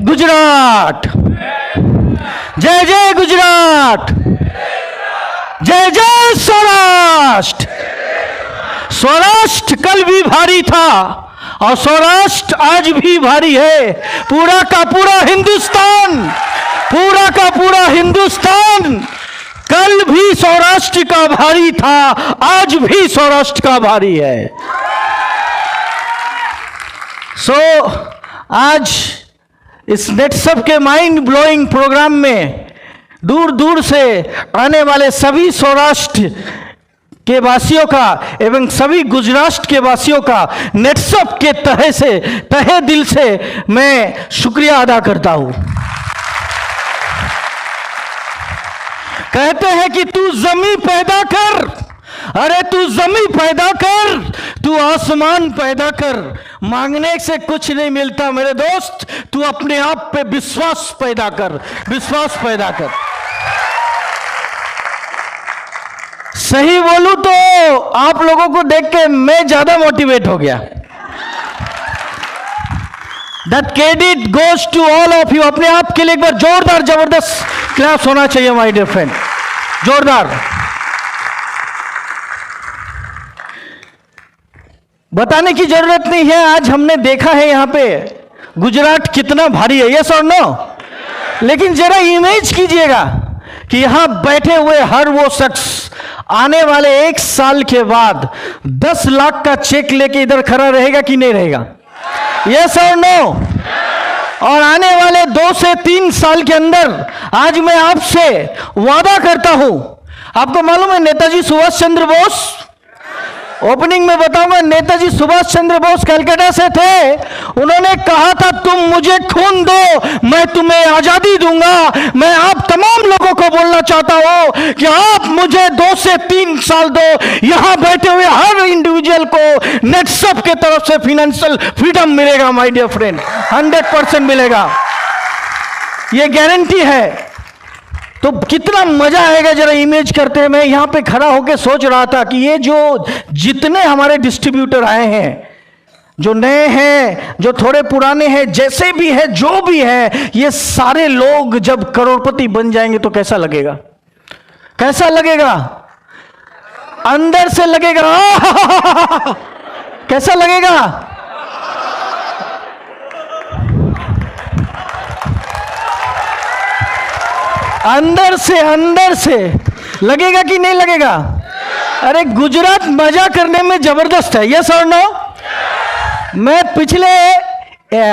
गुजरात, जय जय गुजरात, जय जय सौराष्ट्र। सौराष्ट्र कल भी भारी था और सौराष्ट्र आज भी भारी है। पूरा का पूरा हिंदुस्तान, पूरा का पूरा हिंदुस्तान कल भी सौराष्ट्र का भारी था, आज भी सौराष्ट्र का भारी है। आज इस नेटसप के माइंड ब्लोइंग प्रोग्राम में दूर दूर से आने वाले सभी सौराष्ट्र के वासियों का एवं सभी गुजरात के वासियों का नेटसप के तहे दिल से मैं शुक्रिया अदा करता हूं। कहते हैं कि तू जमी पैदा कर, अरे तू जमी पैदा कर, तू आसमान पैदा कर। मांगने से कुछ नहीं मिलता मेरे दोस्त, तू अपने आप पे विश्वास पैदा कर, विश्वास पैदा कर। सही बोलूं तो आप लोगों को देख के मैं ज्यादा मोटिवेट हो गया। That credit goes to all of you। अपने आप के लिए एक बार जोरदार जबरदस्त क्लैप्स होना चाहिए माय डियर फ्रेंड, जोरदार। बताने की जरूरत नहीं है, आज हमने देखा है यहां पे गुजरात कितना भारी है, यस और नो। लेकिन जरा इमेज कीजिएगा कि यहां बैठे हुए हर वो शख्स आने वाले 1 साल के बाद 10 लाख का चेक लेके इधर खड़ा रहेगा कि नहीं रहेगा, यस और नो। और आने वाले 2 से 3 साल के अंदर आज मैं आपसे वादा करता हूं, आपको मालूम है नेताजी सुभाष चंद्र बोस, ओपनिंग में बताऊंगा, नेताजी सुभाष चंद्र बोस कलकत्ता से थे। उन्होंने कहा था तुम मुझे खून दो मैं तुम्हें आजादी दूंगा। मैं आप तमाम लोगों को बोलना चाहता हूं कि आप मुझे 2 से 3 साल दो, यहां बैठे हुए हर इंडिविजुअल को नेटसप के तरफ से फाइनेंशियल फ्रीडम मिलेगा माय डियर फ्रेंड, 100% मिलेगा, यह गारंटी है। तो कितना मजा आएगा जरा इमेज करते हैं। मैं यहां पे खड़ा होकर सोच रहा था कि ये जो जितने हमारे डिस्ट्रीब्यूटर आए हैं, जो नए हैं, जो थोड़े पुराने हैं, जैसे भी है, जो भी है, ये सारे लोग जब करोड़पति बन जाएंगे तो कैसा लगेगा, कैसा लगेगा, अंदर से लगेगा कैसा लगेगा। अंदर से लगेगा कि नहीं लगेगा। अरे गुजरात मजा करने में जबरदस्त है, यस और नो। मैं पिछले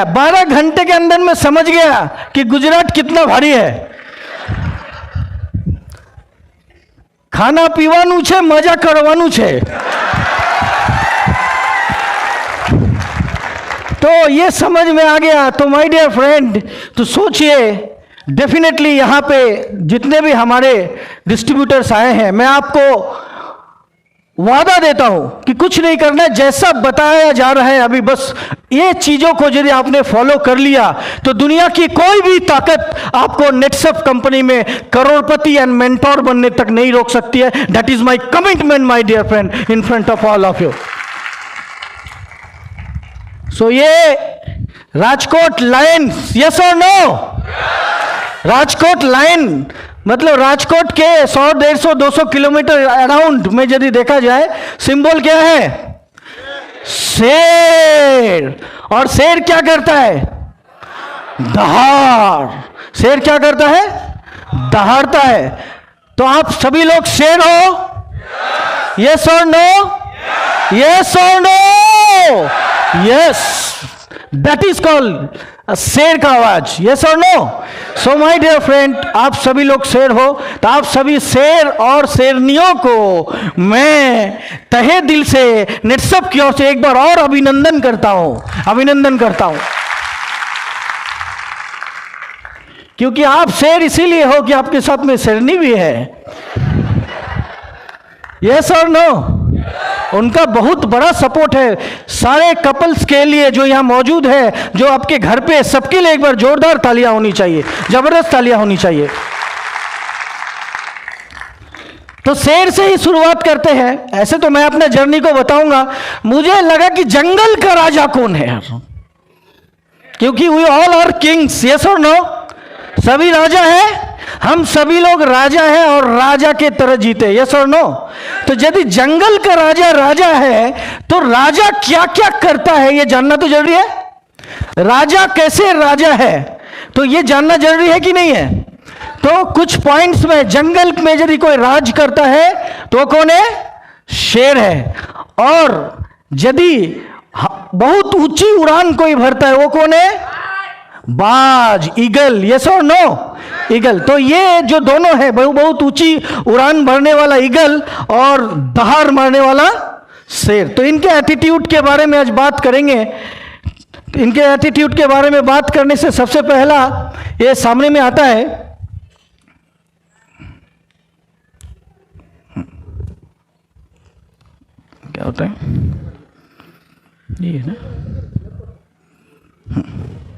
12 घंटे के अंदर में समझ गया कि गुजरात कितना भारी है। खाना पीवानु छे, मजा करवानु छे। तो ये समझ में आ गया। तो माय डियर फ्रेंड, तो सोचिए, डेफिनेटली यहां पे जितने भी हमारे डिस्ट्रीब्यूटर्स आए हैं, मैं आपको वादा देता हूं कि कुछ नहीं करना है, जैसा बताया जा रहा है अभी, बस ये चीजों को यदि आपने फॉलो कर लिया तो दुनिया की कोई भी ताकत आपको नेटसप कंपनी में करोड़पति एंड मेंटोर बनने तक नहीं रोक सकती है। That is my commitment my dear friend in front of all of you. So ये राजकोट लायंस, यस और नो। राजकोट लाइन मतलब राजकोट के 100, 150, 200 किलोमीटर अराउंड में यदि देखा जाए, सिंबल क्या है, शेर। और शेर क्या करता है, दहाड़। शेर क्या करता है, दहाड़ता है। तो आप सभी लोग शेर हो, यस और नो, यस और no, yes, that is called शेर का आवाज, यस और no. So my dear friend, आप सभी लोग शेर हो, तो आप सभी शेर और शेरनियों को मैं तहे दिल से नेटसप की ओर से एक बार और अभिनंदन करता हूं, अभिनंदन करता हूं। क्योंकि आप शेर इसीलिए हो कि आपके साथ में शेरनी भी है, यस और नो। उनका बहुत बड़ा सपोर्ट है सारे कपल्स के लिए जो यहां मौजूद है, जो आपके घर पे, सबके लिए एक बार जोरदार तालियां होनी चाहिए, जबरदस्त तालियां होनी चाहिए। तो शेर से ही शुरुआत करते हैं। ऐसे तो मैं अपने जर्नी को बताऊंगा। मुझे लगा कि जंगल का राजा कौन है, क्योंकि we all are kings, yes और नो? सभी राजा हैं, हम सभी लोग राजा हैं और राजा के तरह जीते, यस और नो? तो यदि जंगल का राजा राजा है तो राजा क्या क्या करता है ये जानना तो जरूरी है। राजा कैसे राजा है तो ये जानना जरूरी है कि नहीं है? तो कुछ पॉइंट्स में, जंगल में यदि कोई राज करता है तो कौन है? शेर है। और यदि बहुत ऊंची उड़ान कोई भरता है वो कौन है? बाज, ईगल, यस और नो? ईगल। तो ये जो दोनों है, बहुत ऊंची उड़ान भरने वाला ईगल और दहाड़ मारने वाला शेर, तो इनके एटीट्यूड के बारे में आज बात करेंगे। इनके एटीट्यूड के बारे में बात करने से सबसे पहला ये सामने में आता है, क्या होता है ये है ना,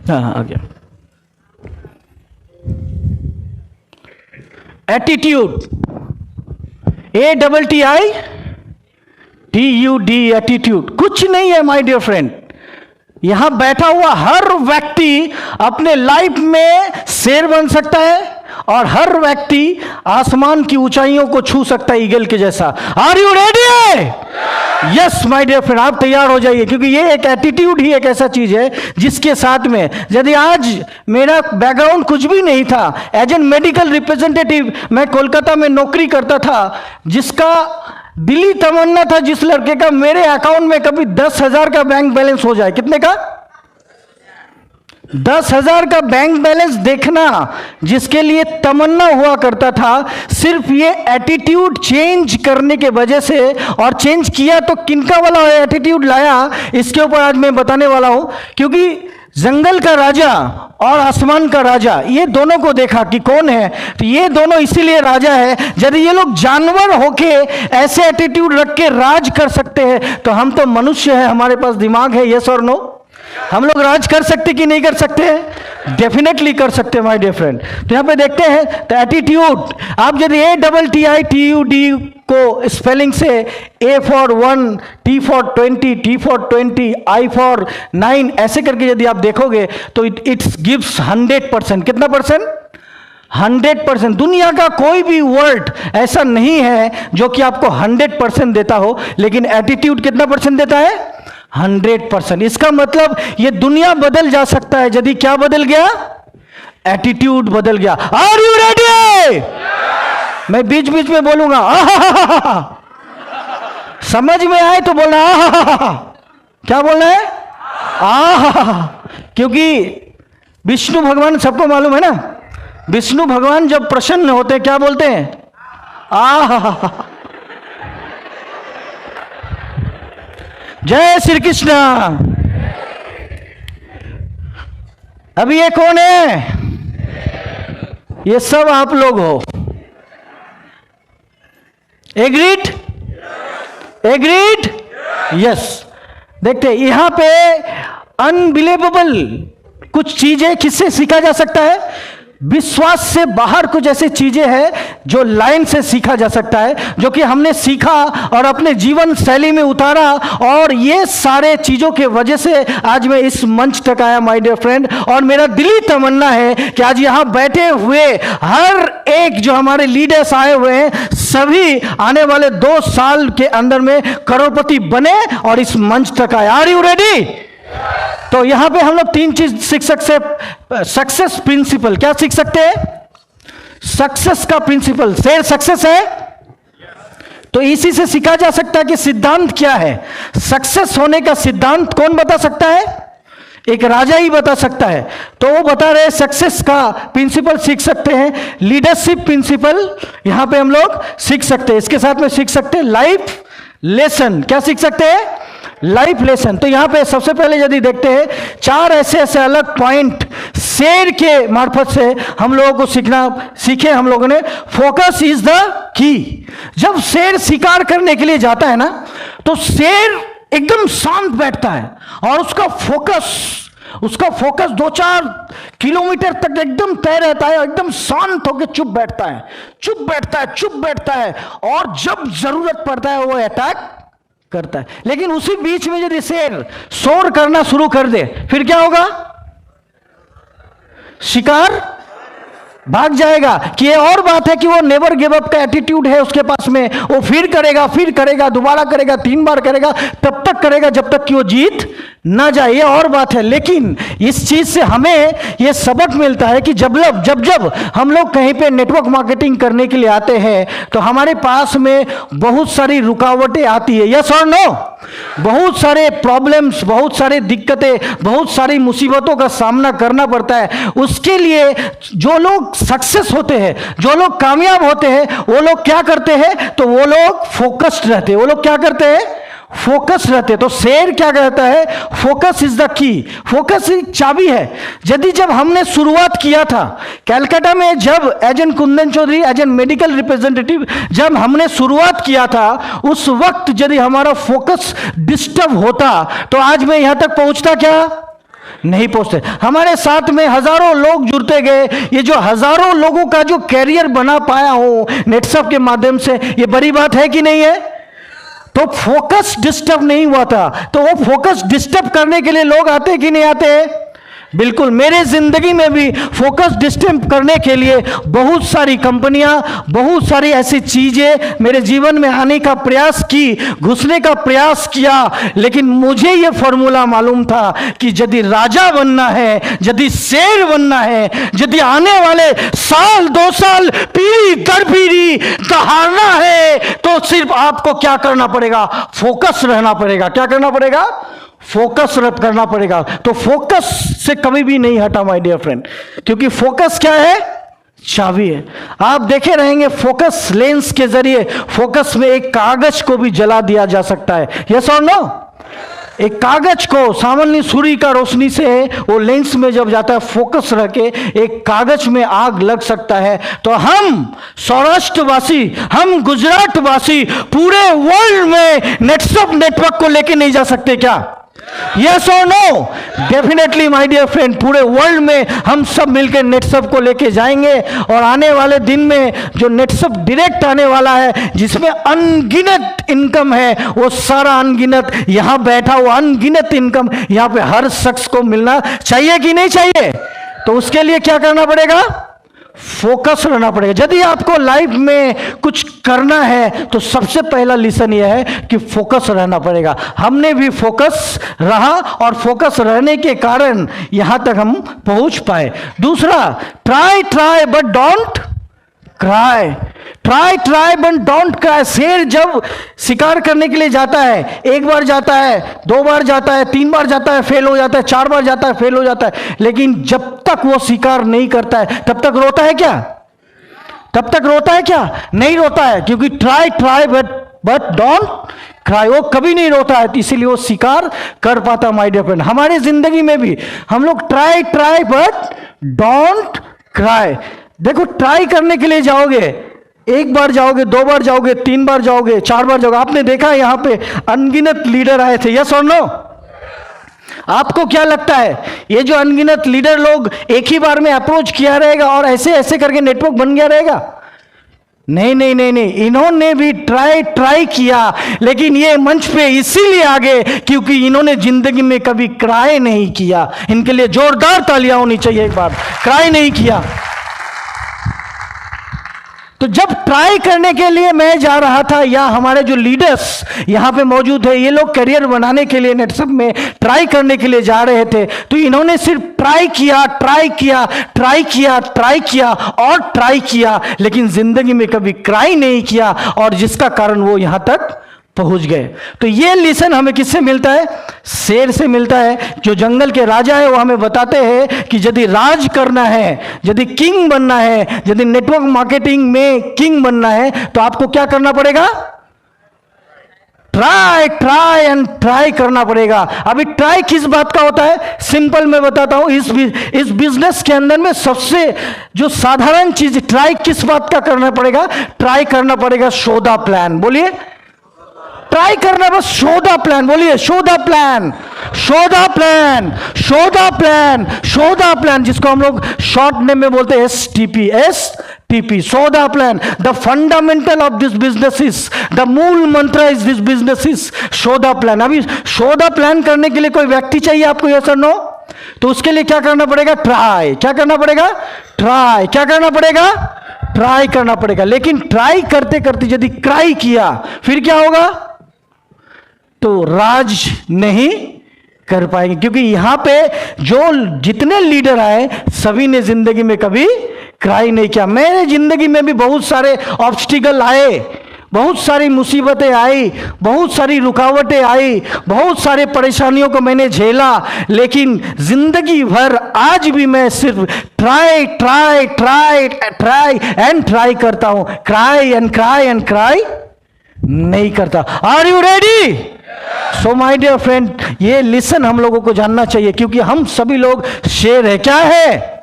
हाँ आ गया। एटीट्यूड, ATTITUD, एटीट्यूड कुछ नहीं है माय डियर फ्रेंड। यहां बैठा हुआ हर व्यक्ति अपने लाइफ में शेर बन सकता है और हर व्यक्ति आसमान की ऊंचाइयों को छू सकता है ईगल के जैसा। Are you ready? Yes my dear friend, आप तैयार हो जाइए, क्योंकि ये एक एटीट्यूड ही एक ऐसा चीज है जिसके साथ में, यदि आज मेरा बैकग्राउंड कुछ भी नहीं था, एज एन मेडिकल रिप्रेजेंटेटिव मैं कोलकाता में नौकरी करता था, जिसका दिली तमन्ना था जिस लड़के का, मेरे अकाउंट में कभी 10,000 का बैंक बैलेंस हो जाए। कितने का? 10,000 का बैंक बैलेंस देखना जिसके लिए तमन्ना हुआ करता था, सिर्फ ये एटीट्यूड चेंज करने के वजह से। और चेंज किया तो किनका वाला एटीट्यूड लाया, इसके ऊपर आज मैं बताने वाला हूं। क्योंकि जंगल का राजा और आसमान का राजा, ये दोनों को देखा कि कौन है, तो ये दोनों इसीलिए राजा है। यदि ये लोग जानवर होके ऐसे एटीट्यूड रख के राज कर सकते हैं तो हम तो मनुष्य हैं, हमारे पास दिमाग है, यस और नो? हम लोग राज कर सकते कि नहीं कर सकते हैं? डेफिनेटली कर सकते हैं माय डियर फ्रेंड। तो यहां पे देखते हैं, तो एटीट्यूड, आप यदि ATTITUD को स्पेलिंग से A for 1, T for 20, T for 20, I for 9 ऐसे करके यदि आप देखोगे तो इट्स गिव्स 100%। कितना परसेंट? 100%। दुनिया का कोई भी वर्ड ऐसा नहीं है जो कि आपको 100% देता हो, लेकिन एटीट्यूड कितना परसेंट देता है? 100%। इसका मतलब ये दुनिया बदल जा सकता है यदि क्या बदल गया? एटीट्यूड बदल गया। Are you ready? मैं बीच बीच में बोलूंगा, समझ में आए तो बोलना क्या बोलना है? क्योंकि विष्णु भगवान सबको मालूम है ना, विष्णु भगवान जब प्रसन्न होते क्या बोलते हैं? जय श्री कृष्ण। अभी ये कौन है? ये सब आप लोग हो। एग्रीड? एग्रीड? यस। देखते यहां पे अनबिलीवेबल कुछ चीजें किससे सीखा जा सकता है? विश्वास से बाहर कुछ ऐसी चीजें हैं जो लाइन से सीखा जा सकता है, जो कि हमने सीखा और अपने जीवन शैली में उतारा, और ये सारे चीजों के वजह से आज मैं इस मंच तक आया माय डियर फ्रेंड। और मेरा दिली तमन्ना है कि आज यहां बैठे हुए हर एक जो हमारे लीडर्स आए हुए हैं, सभी आने वाले 2 साल के अंदर में करोड़पति बने और इस मंच तक आए। Are you ready? तो यहां पे हम लोग 3 चीज सीख सकते हैं। सक्सेस प्रिंसिपल, क्या सीख सकते हैं? सक्सेस का प्रिंसिपल। शेर सक्सेस है तो इसी से सीखा जा सकता है कि सिद्धांत क्या है। सक्सेस होने का सिद्धांत कौन बता सकता है? एक राजा ही बता सकता है। तो वो बता रहे सक्सेस का प्रिंसिपल सीख सकते हैं। लीडरशिप प्रिंसिपल यहां पे हम लोग सीख सकते हैं। इसके साथ में सीख सकते हैं लाइफ लेसन। क्या सीख सकते हैं? Life lesson. तो यहां पे सबसे पहले यदि देखते हैं 4 ऐसे अलग पॉइंट शेर के मार्फत से हम लोगों को सीखे हम लोगों ने। Focus is the key. जब शेर शिकार करने के लिए जाता है ना, तो शेर एकदम शांत बैठता है और उसका फोकस 2-4 किलोमीटर तक एकदम तय रहता है, एकदम शांत होकर चुप बैठता है और जब जरूरत पड़ता है वो अटैक करता है। लेकिन उसी बीच में यदि शेर शोर करना शुरू कर दे, फिर क्या होगा? शिकार भाग जाएगा। कि ये और बात है कि वो नेवर गिव अप का एटीट्यूड है उसके पास में, वो फिर करेगा, दोबारा करेगा, 3 बार करेगा, तब तक करेगा जब तक कि वो जीत ना जाए, ये और बात है। लेकिन इस चीज से हमें ये सबक मिलता है कि जब हम लोग कहीं पे नेटवर्क मार्केटिंग करने के लिए आते हैं तो हमारे पास में बहुत सारी रुकावटें आती है। यस और नो? बहुत सारे प्रॉब्लम्स, बहुत सारी दिक्कतें, बहुत सारी मुसीबतों का सामना करना पड़ता है। उसके लिए जो लोग सक्सेस होते हैं, जो लोग कामयाब होते हैं, वो लोग क्या करते हैं? तो वो लोग फोकस्ड रहते हैं। वो लोग क्या करते हैं? फोकस रहते। तो शेर क्या कहता है? Focus is the key. Focus एक चाबी है। यदि जब हमने शुरुआत किया था कलकत्ता में, जब agent Kundan Chaudhary as a medical representative जब हमने शुरुआत किया था, उस वक्त यदि हमारा फोकस डिस्टर्ब होता तो आज मैं यहां तक पहुंचता क्या? नहीं पहुंचते। हमारे साथ में हजारों लोग जुड़ते गए। ये जो हजारों लोगों का जो कैरियर बना पाया हूं नेटसप के माध्यम से, ये बड़ी बात है कि नहीं है? तो फोकस डिस्टर्ब नहीं हुआ था। तो वो फोकस डिस्टर्ब करने के लिए लोग आते कि नहीं आते? बिल्कुल। मेरे जिंदगी में भी फोकस डिस्टर्ब करने के लिए बहुत सारी कंपनियां, बहुत सारी ऐसी चीजें मेरे जीवन में आने का प्रयास की, घुसने का प्रयास किया। लेकिन मुझे यह फॉर्मूला मालूम था कि यदि राजा बनना है, यदि शेर बनना है, यदि आने वाले साल 2 साल पीढ़ी दर पीढ़ी दहाड़ना है, तो सिर्फ आपको क्या करना पड़ेगा? फोकस रहना पड़ेगा। क्या करना पड़ेगा? फोकस करना पड़ेगा। तो फोकस से कभी भी नहीं हटा माय डियर फ्रेंड, क्योंकि फोकस क्या है? चाबी है। आप देखे रहेंगे फोकस लेंस के जरिए फोकस में एक कागज को भी जला दिया जा सकता है। यस और नो? एक कागज को सामान्य सूर्य का रोशनी से वो लेंस में जब जाता है, फोकस रह के एक कागज में आग लग सकता है। तो हम सौराष्ट्रवासी, हम गुजरातवासी पूरे वर्ल्ड में नेटसप नेटवर्क को लेके नहीं जा सकते क्या? यस और no? Definitely my dear friend, पूरे वर्ल्ड में हम सब मिलकर नेटसप को लेके जाएंगे। और आने वाले दिन में जो नेटसप डायरेक्ट आने वाला है, जिसमें अनगिनत इनकम है, वो सारा अनगिनत यहां बैठा हुआ अनगिनत इनकम यहां पे हर शख्स को मिलना चाहिए कि नहीं चाहिए? तो उसके लिए क्या करना पड़ेगा? फोकस रहना पड़ेगा। यदि आपको लाइफ में कुछ करना है तो सबसे पहला लेसन यह है कि फोकस रहना पड़ेगा। हमने भी फोकस रहा और फोकस रहने के कारण यहां तक हम पहुंच पाए। दूसरा, try but don't cry. Try but don't cry. शेर जब शिकार करने के लिए जाता है, 1 बार जाता है, 2 बार जाता है, 3 बार जाता है, फेल हो जाता है, 4 बार जाता है, फेल हो जाता है, लेकिन जब तक वो शिकार नहीं करता है तब तक रोता है क्या? तब तक रोता है क्या? नहीं रोता है, क्योंकि ट्राई बट डोंट क्राई। वो कभी नहीं रोता है, इसीलिए वो शिकार कर पाता। माय डियर फ्रेंड, हमारी जिंदगी में भी हम लोग ट्राई बट डोंट क्राई। देखो, ट्राई करने के लिए जाओगे, 1 बार जाओगे, 2 बार जाओगे, 3 बार जाओगे, 4 बार जाओगे। आपने देखा यहां पे अनगिनत लीडर आए थे। यस और नो? आपको क्या लगता है ये जो अनगिनत लीडर लोग एक ही बार में अप्रोच किया रहेगा और ऐसे ऐसे करके नेटवर्क बन गया रहेगा? नहीं। इन्होंने भी ट्राई किया, लेकिन ये मंच पे इसीलिए आगे क्योंकि इन्होंने जिंदगी में कभी क्राई नहीं किया। इनके लिए जोरदार तालियां होनी चाहिए। एक बार क्राई नहीं किया। तो जब ट्राई करने के लिए मैं जा रहा था, या हमारे जो लीडर्स यहां पे मौजूद है, ये लोग करियर बनाने के लिए नेटसप में ट्राई करने के लिए जा रहे थे, तो इन्होंने सिर्फ ट्राई किया, लेकिन जिंदगी में कभी क्राई नहीं किया, और जिसका कारण वो यहां तक पहुंच गए। तो ये लेसन हमें किससे मिलता है? शेर से मिलता है। जो जंगल के राजा है वो हमें बताते हैं कि यदि राज करना है, यदि किंग बनना है, यदि नेटवर्क मार्केटिंग में किंग बनना है, तो आपको क्या करना पड़ेगा? ट्राई करना पड़ेगा। अभी ट्राई किस बात का होता है? सिंपल मैं बताता हूं। इस बिजनेस के अंदर में सबसे जो साधारण चीज ट्राई किस बात का करना पड़ेगा? ट्राई करना पड़ेगा शो द प्लान। बोलिए, ट्राई करना, बस शो द प्लान। बोलिए, शो द प्लान, जिसको हम लोग शॉर्ट नेम में बोलते हैं STP। Show the plan. The fundamental of this business is, the मूल मंत्र is this business is show the plan. अभी शो द प्लान करने के लिए कोई व्यक्ति चाहिए आपको? यस और नो? तो उसके लिए क्या करना पड़ेगा? ट्राई। क्या करना पड़ेगा? ट्राई। क्या करना पड़ेगा? ट्राई करना पड़ेगा। लेकिन ट्राई करते करते यदि क्राई किया फिर क्या होगा? तो राज नहीं कर पाएंगे, क्योंकि यहां पे जो जितने लीडर आए सभी ने जिंदगी में कभी क्राई नहीं किया। मेरे जिंदगी में भी बहुत सारे ऑब्स्टिकल आए, बहुत सारी मुसीबतें आई, बहुत सारी रुकावटें आई, बहुत सारे परेशानियों को मैंने झेला, लेकिन जिंदगी भर आज भी मैं सिर्फ try try try try and try करता हूं, cry and cry and cry नहीं करता। Are you ready? So my dear friend, ये लिसन हम लोगों को जानना चाहिए, क्योंकि हम सभी लोग शेर है। क्या है?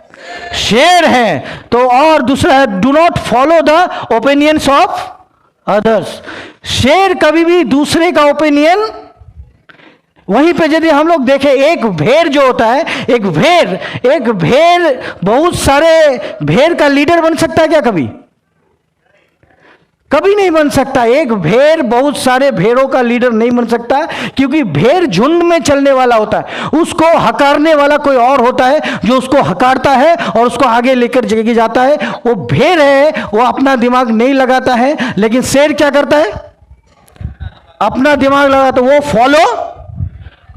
शेर है। तो और दूसरा है, do not follow the opinions of others. शेर कभी भी दूसरे का ओपिनियन, वहीं पे यदि हम लोग देखें, एक भेड़ जो होता है, एक भेड़ बहुत सारे भेड़ का लीडर बन सकता है क्या? कभी नहीं बन सकता। एक भेड़ बहुत सारे भेड़ों का लीडर नहीं बन सकता, क्योंकि भेड़ झुंड में चलने वाला होता है। उसको हकारने वाला कोई और होता है जो उसको हकारता है और उसको आगे लेकर जगह जाता है। वो भेड़ है, वो अपना दिमाग नहीं लगाता है, लेकिन शेर क्या करता है? अपना दिमाग लगाता है। वो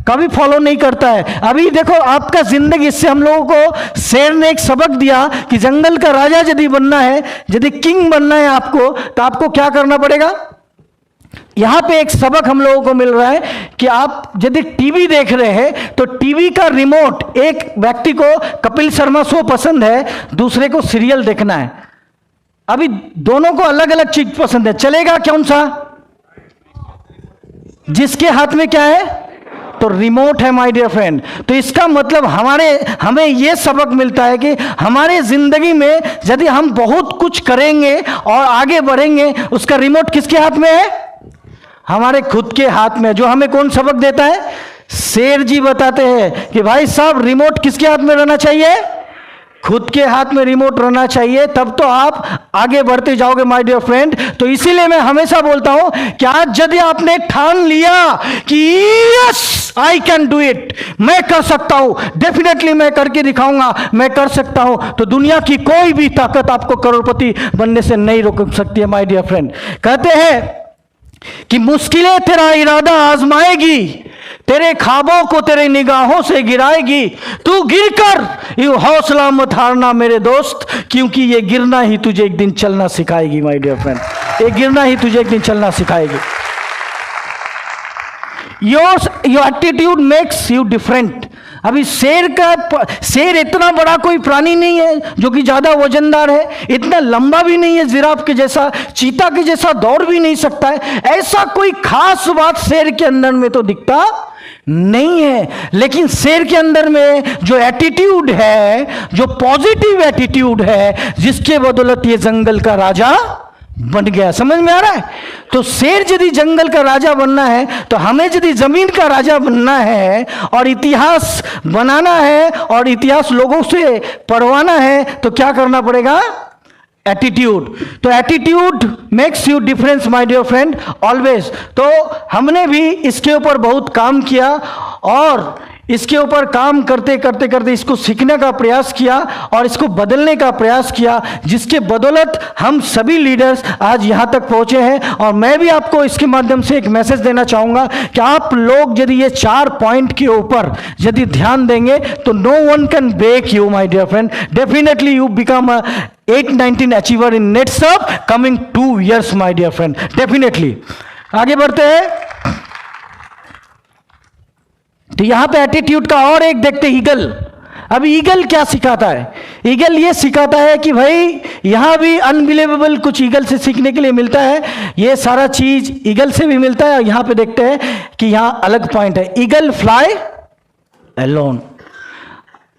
कभी फॉलो नहीं करता है। अभी देखो आपका जिंदगी, इससे हम लोगों को शेर ने एक सबक दिया कि जंगल का राजा यदि बनना है, यदि किंग बनना है आपको, तो आपको क्या करना पड़ेगा? यहां पे एक सबक हम लोगों को मिल रहा है कि आप यदि टीवी देख रहे हैं तो टीवी का रिमोट, एक व्यक्ति को कपिल शर्मा शो पसंद है, दूसरे को सीरियल देखना है। अभी दोनों को अलग अलग चीज पसंद है, चलेगा कौन सा? जिसके हाथ में क्या है? तो रिमोट है माय डियर फ्रेंड। तो इसका मतलब हमें यह सबक मिलता है कि हमारे जिंदगी में यदि हम बहुत कुछ करेंगे और आगे बढ़ेंगे, उसका रिमोट किसके हाथ में है? हमारे खुद के हाथ में। जो हमें कौन सबक देता है? शेर जी बताते हैं कि भाई साहब, रिमोट किसके हाथ में रहना चाहिए? खुद के हाथ में रिमोट रहना चाहिए, तब तो आप आगे बढ़ते जाओगे माय डियर फ्रेंड। तो इसीलिए मैं हमेशा बोलता हूं कि आज यदि आपने ठान लिया कि yes I can do it, मैं कर सकता हूं, डेफिनेटली मैं करके दिखाऊंगा, मैं कर सकता हूं, तो दुनिया की कोई भी ताकत आपको करोड़पति बनने से नहीं रोक सकती है माय डियर फ्रेंड। कहते हैं कि मुश्किलें तेरा इरादा आजमाएगी, तेरे ख्वाबों को तेरे निगाहों से गिराएगी, तू गिरकर यू हौसला मत हारना मेरे दोस्त, क्योंकि ये गिरना ही तुझे एक दिन चलना सिखाएगी माय डियर फ्रेंड। ये गिरना ही तुझे एक दिन चलना सिखाएगी। Your attitude makes you different. अभी शेर इतना बड़ा कोई प्राणी नहीं है जो कि ज्यादा वजनदार है, इतना लंबा भी नहीं है जिराफ के जैसा, चीता के जैसा दौड़ भी नहीं सकता है। ऐसा कोई खास बात शेर के अंदर में तो दिखता नहीं है, लेकिन शेर के अंदर में जो एटीट्यूड है, जो पॉजिटिव एटीट्यूड है, जिसके बदौलत ये जंगल का राजा बन गया। समझ में आ रहा है? तो शेर यदि जंगल का राजा बनना है, तो हमें यदि जमीन का राजा बनना है और इतिहास बनाना है और इतिहास लोगों से पढ़वाना है, तो क्या करना पड़ेगा? एटीट्यूड। तो attitude makes you difference my dear friend always. तो हमने भी इसके ऊपर बहुत काम किया और इसके ऊपर काम करते करते करते इसको सीखने का प्रयास किया और इसको बदलने का प्रयास किया, जिसके बदौलत हम सभी लीडर्स आज यहाँ तक पहुँचे हैं। और मैं भी आपको इसके माध्यम से एक मैसेज देना चाहूँगा कि आप लोग यदि ये 4 पॉइंट के ऊपर यदि ध्यान देंगे तो no one can break you my dear friend. Definitely you become 819 achiever in next coming 2 years my dear friend. Definitely आगे बढ़ते हैं। तो यहां पे एटीट्यूड का और एक देखते ईगल। अब ईगल क्या सिखाता है? ईगल ये सिखाता है कि भाई यहां भी अनबिलीवेबल कुछ ईगल से सीखने के लिए मिलता है। ये सारा चीज ईगल से भी मिलता है। और यहां पे देखते हैं कि यहां अलग पॉइंट है, ईगल फ्लाई अलोन।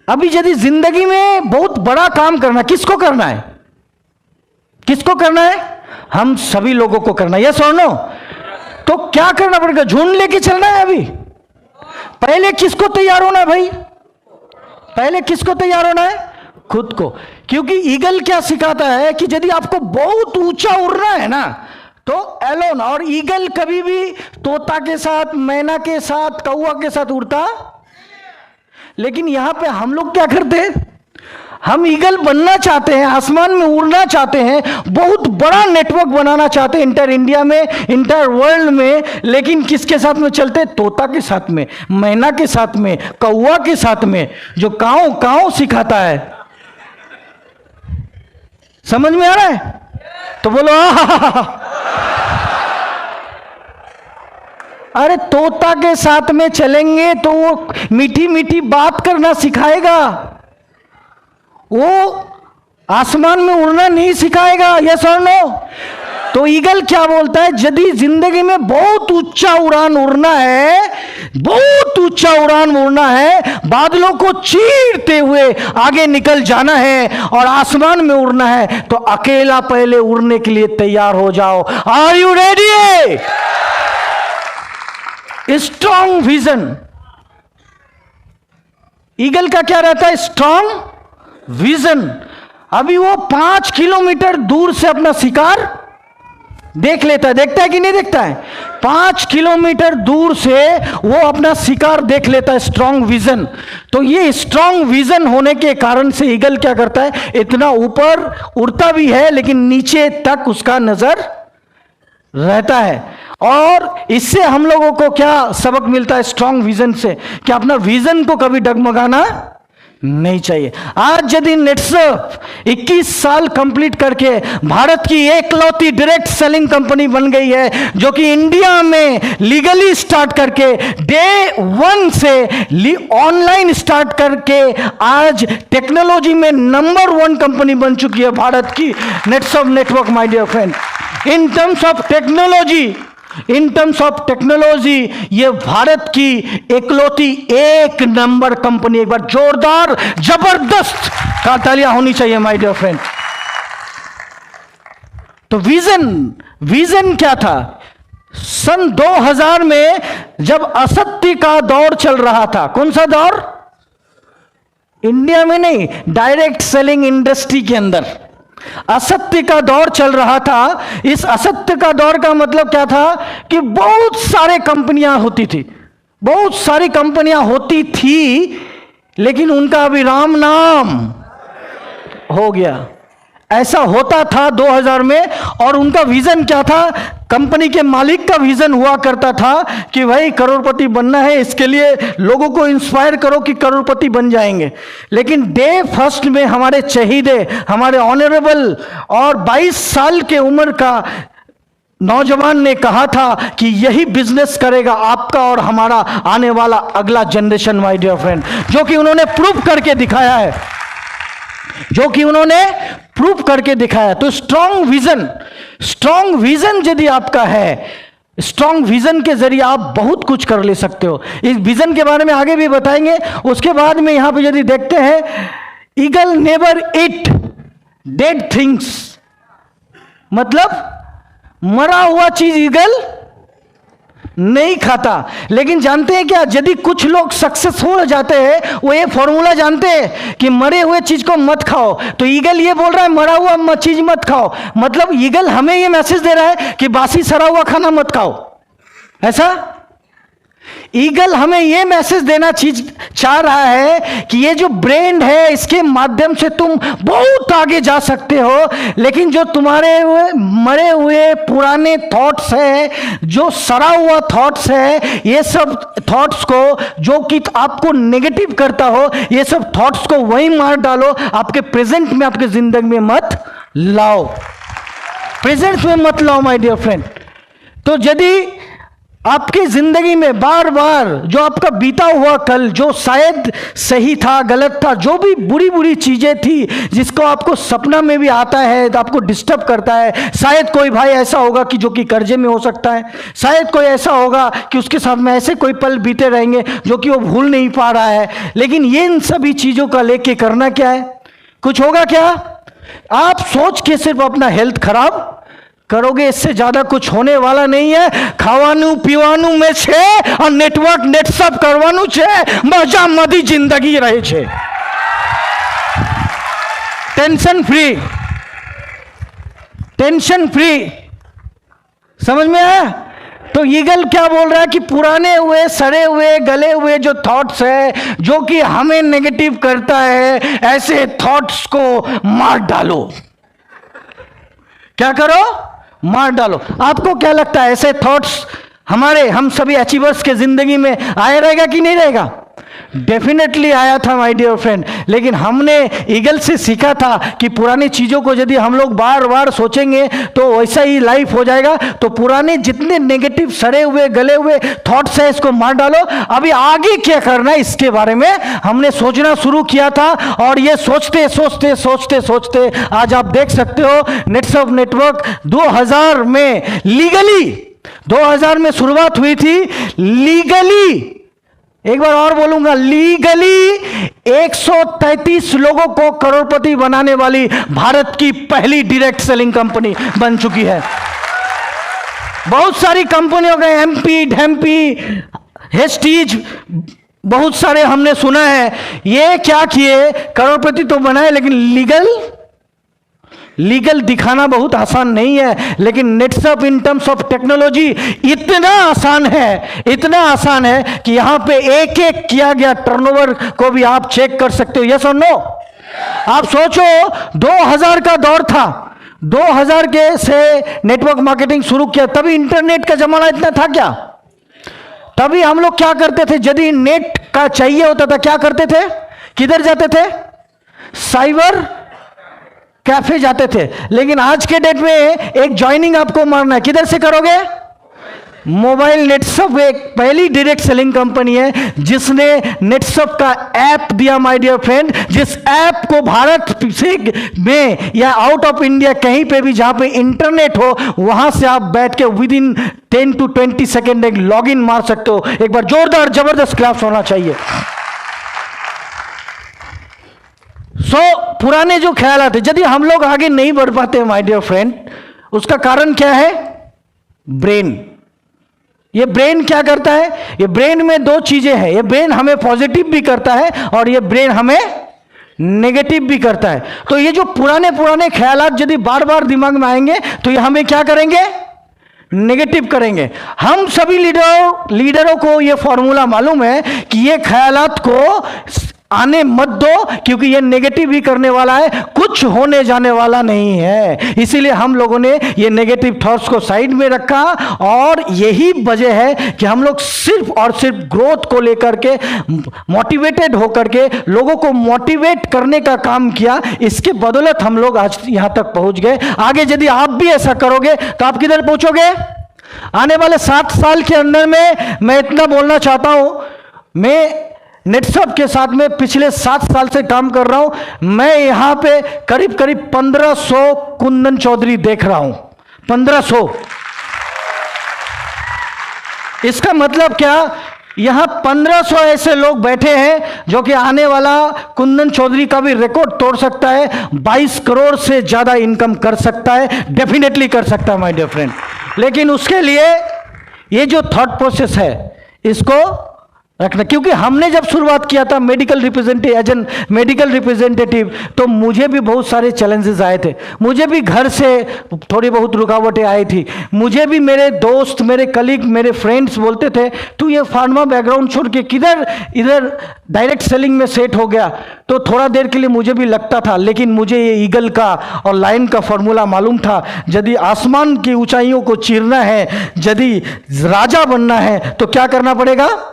अभी यदि जिंदगी में बहुत बड़ा काम करना, किसको करना है? किसको करना है? हम सभी लोगों को करना है। यस और नो? तो क्या करना पड़ेगा? झुंड लेके चलना है। अभी पहले किसको तैयार होना है भाई? पहले किसको तैयार होना है? खुद को। क्योंकि ईगल क्या सिखाता है कि यदि आपको बहुत ऊंचा उड़ना है ना, तो एलोन। और ईगल कभी भी तोता के साथ, मैना के साथ, कौवा के साथ उड़ता, लेकिन यहां पे हम लोग क्या करते हैं, हम ईगल बनना चाहते हैं, आसमान में उड़ना चाहते हैं, बहुत बड़ा नेटवर्क बनाना चाहते हैं इंटर इंडिया में, इंटर वर्ल्ड में, लेकिन किसके साथ में चलते हैं? तोता के साथ में, मैना के साथ में, कौवा के साथ में, जो काऊ काऊ सिखाता है। समझ में आ रहा है? तो बोलो अरे तोता के साथ में चलेंगे तो वो मीठी मीठी बात करना सिखाएगा, वो आसमान में उड़ना नहीं सिखाएगा। यस और नो? तो ईगल क्या बोलता है, यदि जिंदगी में बहुत ऊंचा उड़ान उड़ना है, बहुत ऊंचा उड़ान उड़ना है, बादलों को चीरते हुए आगे निकल जाना है और आसमान में उड़ना है, तो अकेला पहले उड़ने के लिए तैयार हो जाओ। Are you ready? Strong vision. Eagle का क्या रहता है? Strong vision. अभी वो 5 किलोमीटर दूर से अपना शिकार देख लेता है, देखता है कि नहीं देखता है? 5 किलोमीटर दूर से वो अपना शिकार देख लेता है, स्ट्रॉन्ग विजन। तो ये स्ट्रॉन्ग विजन होने के कारण से ईगल क्या करता है, इतना ऊपर उड़ता भी है लेकिन नीचे तक उसका नजर रहता है। और इससे हम लोगों को क्या सबक मिलता है स्ट्रॉन्ग विजन से, कि अपना विजन को कभी डगमगाना नहीं चाहिए। आज यदि नेटसर्फ 21 साल कंप्लीट करके भारत की एकलौती डायरेक्ट सेलिंग कंपनी बन गई है, जो कि इंडिया में लीगली स्टार्ट करके डे 1 से ऑनलाइन स्टार्ट करके आज टेक्नोलॉजी में नंबर 1 कंपनी बन चुकी है भारत की Netsurf network. My dear friend, in terms of technology, in terms of technology ये भारत की एकलौती 1 नंबर कंपनी। एक बार जोरदार जबरदस्त तालियां होनी चाहिए माय डियर फ्रेंड। तो विजन क्या था? सन 2000 में जब असत्य का दौर चल रहा था, कौन सा दौर? इंडिया में नहीं, डायरेक्ट सेलिंग इंडस्ट्री के अंदर असत्य का दौर चल रहा था। इस असत्य का दौर का मतलब क्या था कि बहुत सारे कंपनियां होती थी, बहुत सारी कंपनियां होती थी, लेकिन उनका अभिराम नाम हो गया। ऐसा होता था 2000 में। और उनका विजन क्या था? कंपनी के मालिक का विजन हुआ करता था कि भाई करोड़पति बनना है, इसके लिए लोगों को इंस्पायर करो कि करोड़पति बन जाएंगे। लेकिन डे फर्स्ट में हमारे चहीदे, हमारे ऑनरेबल और 22 साल के उम्र का नौजवान ने कहा था कि यही बिजनेस करेगा आपका और हमारा आने वाला अगला जनरेशन। माय डियर फ्रेंड, जो कि उन्होंने प्रूव करके दिखाया है, जो कि उन्होंने प्रूव करके दिखाया। तो स्ट्रॉन्ग विजन यदि आपका है, स्ट्रॉन्ग विजन के जरिए आप बहुत कुछ कर ले सकते हो। इस विजन के बारे में आगे भी बताएंगे। उसके बाद में यहां पे यदि देखते हैं, ईगल नेवर ईट डेड थिंग्स, मतलब मरा हुआ चीज ईगल नहीं खाता। लेकिन जानते हैं क्या, यदि कुछ लोग सक्सेस हो जाते हैं, वो ये फॉर्मूला जानते हैं कि मरे हुए चीज को मत खाओ। तो ईगल ये बोल रहा है मरा हुआ चीज मत खाओ, मतलब ईगल हमें ये मैसेज दे रहा है कि बासी सड़ा हुआ खाना मत खाओ। ऐसा ईगल हमें ये मैसेज देना चाह रहा है कि ये जो ब्रेन है, इसके माध्यम से तुम बहुत आगे जा सकते हो, लेकिन जो तुम्हारे मरे हुए पुराने थॉट्स है, जो सड़ा हुआ थॉट्स है, ये सब थॉट्स को जो कि आपको नेगेटिव करता हो, ये सब थॉट्स को वहीं मार डालो। आपके प्रेजेंट में, आपके जिंदगी में मत लाओ, प्रेजेंट में मत लाओ माय डियर फ्रेंड। तो यदि आपकी जिंदगी में बार बार जो आपका बीता हुआ कल, जो शायद सही था गलत था, जो भी बुरी बुरी चीजें थी जिसको आपको सपना में भी आता है, तो आपको डिस्टर्ब करता है। शायद कोई भाई ऐसा होगा कि जो कि कर्जे में हो सकता है, शायद कोई ऐसा होगा कि उसके साथ में ऐसे कोई पल बीते रहेंगे जो कि वो भूल नहीं पा रहा है। लेकिन ये इन सभी चीजों का लेके करना क्या है? कुछ होगा क्या? आप सोच के सिर्फ अपना हेल्थ खराब करोगे, इससे ज्यादा कुछ होने वाला नहीं है। खावानू पीवानू में छे और नेटवर्क नेट सब करवानू छे, मजा मदी जिंदगी रहे छे, टेंशन फ्री, टेंशन फ्री। समझ में आया? तो ईगल क्या बोल रहा है कि पुराने हुए, सड़े हुए, गले हुए जो थॉट्स है जो कि हमें नेगेटिव करता है, ऐसे थॉट्स को मार डालो। क्या करो? मार डालो। आपको क्या लगता है ऐसे थॉट्स हम सभी अचीवर्स के जिंदगी में आया रहेगा कि नहीं रहेगा? डेफिनेटली आया था माय डियर फ्रेंड। लेकिन हमने ईगल से सीखा था कि पुरानी चीजों को यदि हम लोग बार बार सोचेंगे तो वैसा ही लाइफ हो जाएगा। तो पुराने जितने नेगेटिव, सड़े हुए, गले हुए थॉट्स है, इसको मार डालो। अभी आगे क्या करना है इसके बारे में हमने सोचना शुरू किया था, और ये सोचते सोचते सोचते सोचते आज आप देख सकते हो नेट्सअप नेटवर्क 2000 में लीगली, 2000 में शुरुआत हुई थी लीगली, एक बार और बोलूंगा, लीगली 133 लोगों को करोड़पति बनाने वाली भारत की पहली डायरेक्ट सेलिंग कंपनी बन चुकी है। बहुत सारी कंपनियों का एमपी, ढेम्पी, हेस्टीज, बहुत सारे हमने सुना है। ये क्या किए? करोड़पति तो बनाए, लेकिन लीगल दिखाना बहुत आसान नहीं है। लेकिन नेट्सअप इन टर्म्स ऑफ टेक्नोलॉजी इतना आसान है, इतना आसान है कि यहां पे एक एक किया गया टर्नओवर को भी आप चेक कर सकते हो। यस और नो? आप सोचो 2000 का दौर था, 2000 के से नेटवर्क मार्केटिंग शुरू किया, तभी इंटरनेट का जमाना इतना था क्या? तभी हम लोग क्या करते थे? यदि नेट का चाहिए होता था क्या करते थे? किधर जाते थे? साइबर कैफे जाते थे। लेकिन आज के डेट में एक ज्वाइनिंग आपको मारना है, किधर से करोगे? मोबाइल। नेट्सअप एक पहली डायरेक्ट सेलिंग कंपनी है जिसने नेट्सअप का ऐप दिया माय डियर फ्रेंड, जिस ऐप को भारत से में या आउट ऑफ इंडिया कहीं पे भी जहां पे इंटरनेट हो वहां से आप बैठ के विद इन 10 to 20 सेकेंड एक लॉग इन मार सकते हो। एक बार जोरदार जबरदस्त क्लैप्स होना चाहिए। पुराने जो ख्यालात है, यदि हम लोग आगे नहीं बढ़ पाते माय डियर फ्रेंड, उसका कारण क्या है? ब्रेन। ये ब्रेन क्या करता है? ये ब्रेन में दो चीजें हैं। ये ब्रेन हमें पॉजिटिव भी करता है और ये ब्रेन हमें नेगेटिव भी करता है। तो ये जो पुराने पुराने ख्यालात यदि बार बार दिमाग में आएंगे तो ये हमें क्या करेंगे? नेगेटिव करेंगे। हम सभी लीडरों को ये फॉर्मूला मालूम है कि ये ख्यालात को आने मत दो, क्योंकि ये नेगेटिव ही करने वाला है, कुछ होने जाने वाला नहीं है। इसीलिए हम लोगों ने ये नेगेटिव थॉट्स को साइड में रखा, और यही वजह है कि हम लोग सिर्फ और सिर्फ ग्रोथ को लेकर के मोटिवेटेड होकर के लोगों को मोटिवेट करने का काम किया। इसके बदौलत हम लोग आज यहां तक पहुंच गए। आगे यदि आप भी ऐसा करोगे तो आप किधर पहुंचोगे? आने वाले 7 साल के अंदर में मैं इतना बोलना चाहता हूं, मैं नेट्सअप के साथ में पिछले 7 साल से काम कर रहा हूं। मैं यहां पे करीब करीब 1500 कुंदन चौधरी देख रहा हूं। 1500। इसका मतलब क्या? यहां 1500 ऐसे लोग बैठे हैं जो कि आने वाला कुंदन चौधरी का भी रिकॉर्ड तोड़ सकता है, 22 करोड़ से ज्यादा इनकम कर सकता है, डेफिनेटली कर सकता है माय डियर फ्रेंड। लेकिन उसके लिए ये जो थॉट प्रोसेस है इसको रखना, क्योंकि हमने जब शुरुआत किया था मेडिकल रिप्रेजेंटेटिव, तो मुझे भी बहुत सारे चैलेंजेस आए थे। मुझे भी घर से थोड़ी बहुत रुकावटें आई थी। मुझे भी मेरे दोस्त, मेरे कलीग, मेरे फ्रेंड्स बोलते थे तू ये फार्मा बैकग्राउंड छोड़ के किधर इधर डायरेक्ट सेलिंग में सेट हो गया। तो थोड़ा देर के लिए मुझे भी लगता था, लेकिन मुझे ये ईगल का और लायन का फॉर्मूला मालूम था। यदि आसमान की ऊंचाइयों को चीरना है, यदि राजा बनना है, तो क्या करना पड़ेगा?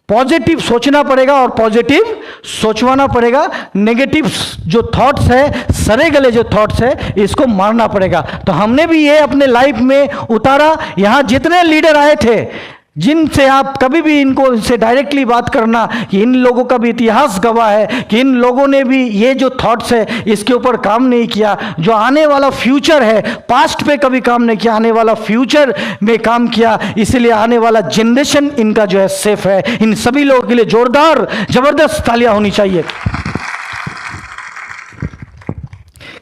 पॉजिटिव सोचना पड़ेगा और पॉजिटिव सोचवाना पड़ेगा। नेगेटिव जो थॉट्स है, सरे गले जो थॉट्स है, इसको मारना पड़ेगा। तो हमने भी ये अपने लाइफ में उतारा। यहां जितने लीडर आए थे, जिनसे आप कभी भी इनसे डायरेक्टली बात करना कि इन लोगों का भी इतिहास गवाह है कि इन लोगों ने भी ये जो थॉट्स है इसके ऊपर काम नहीं किया। जो आने वाला फ्यूचर है, पास्ट पे कभी काम नहीं किया, आने वाला फ्यूचर में काम किया। इसीलिए आने वाला जनरेशन इनका जो है सेफ है। इन सभी लोगों के लिए जोरदार जबरदस्त तालियां होनी चाहिए।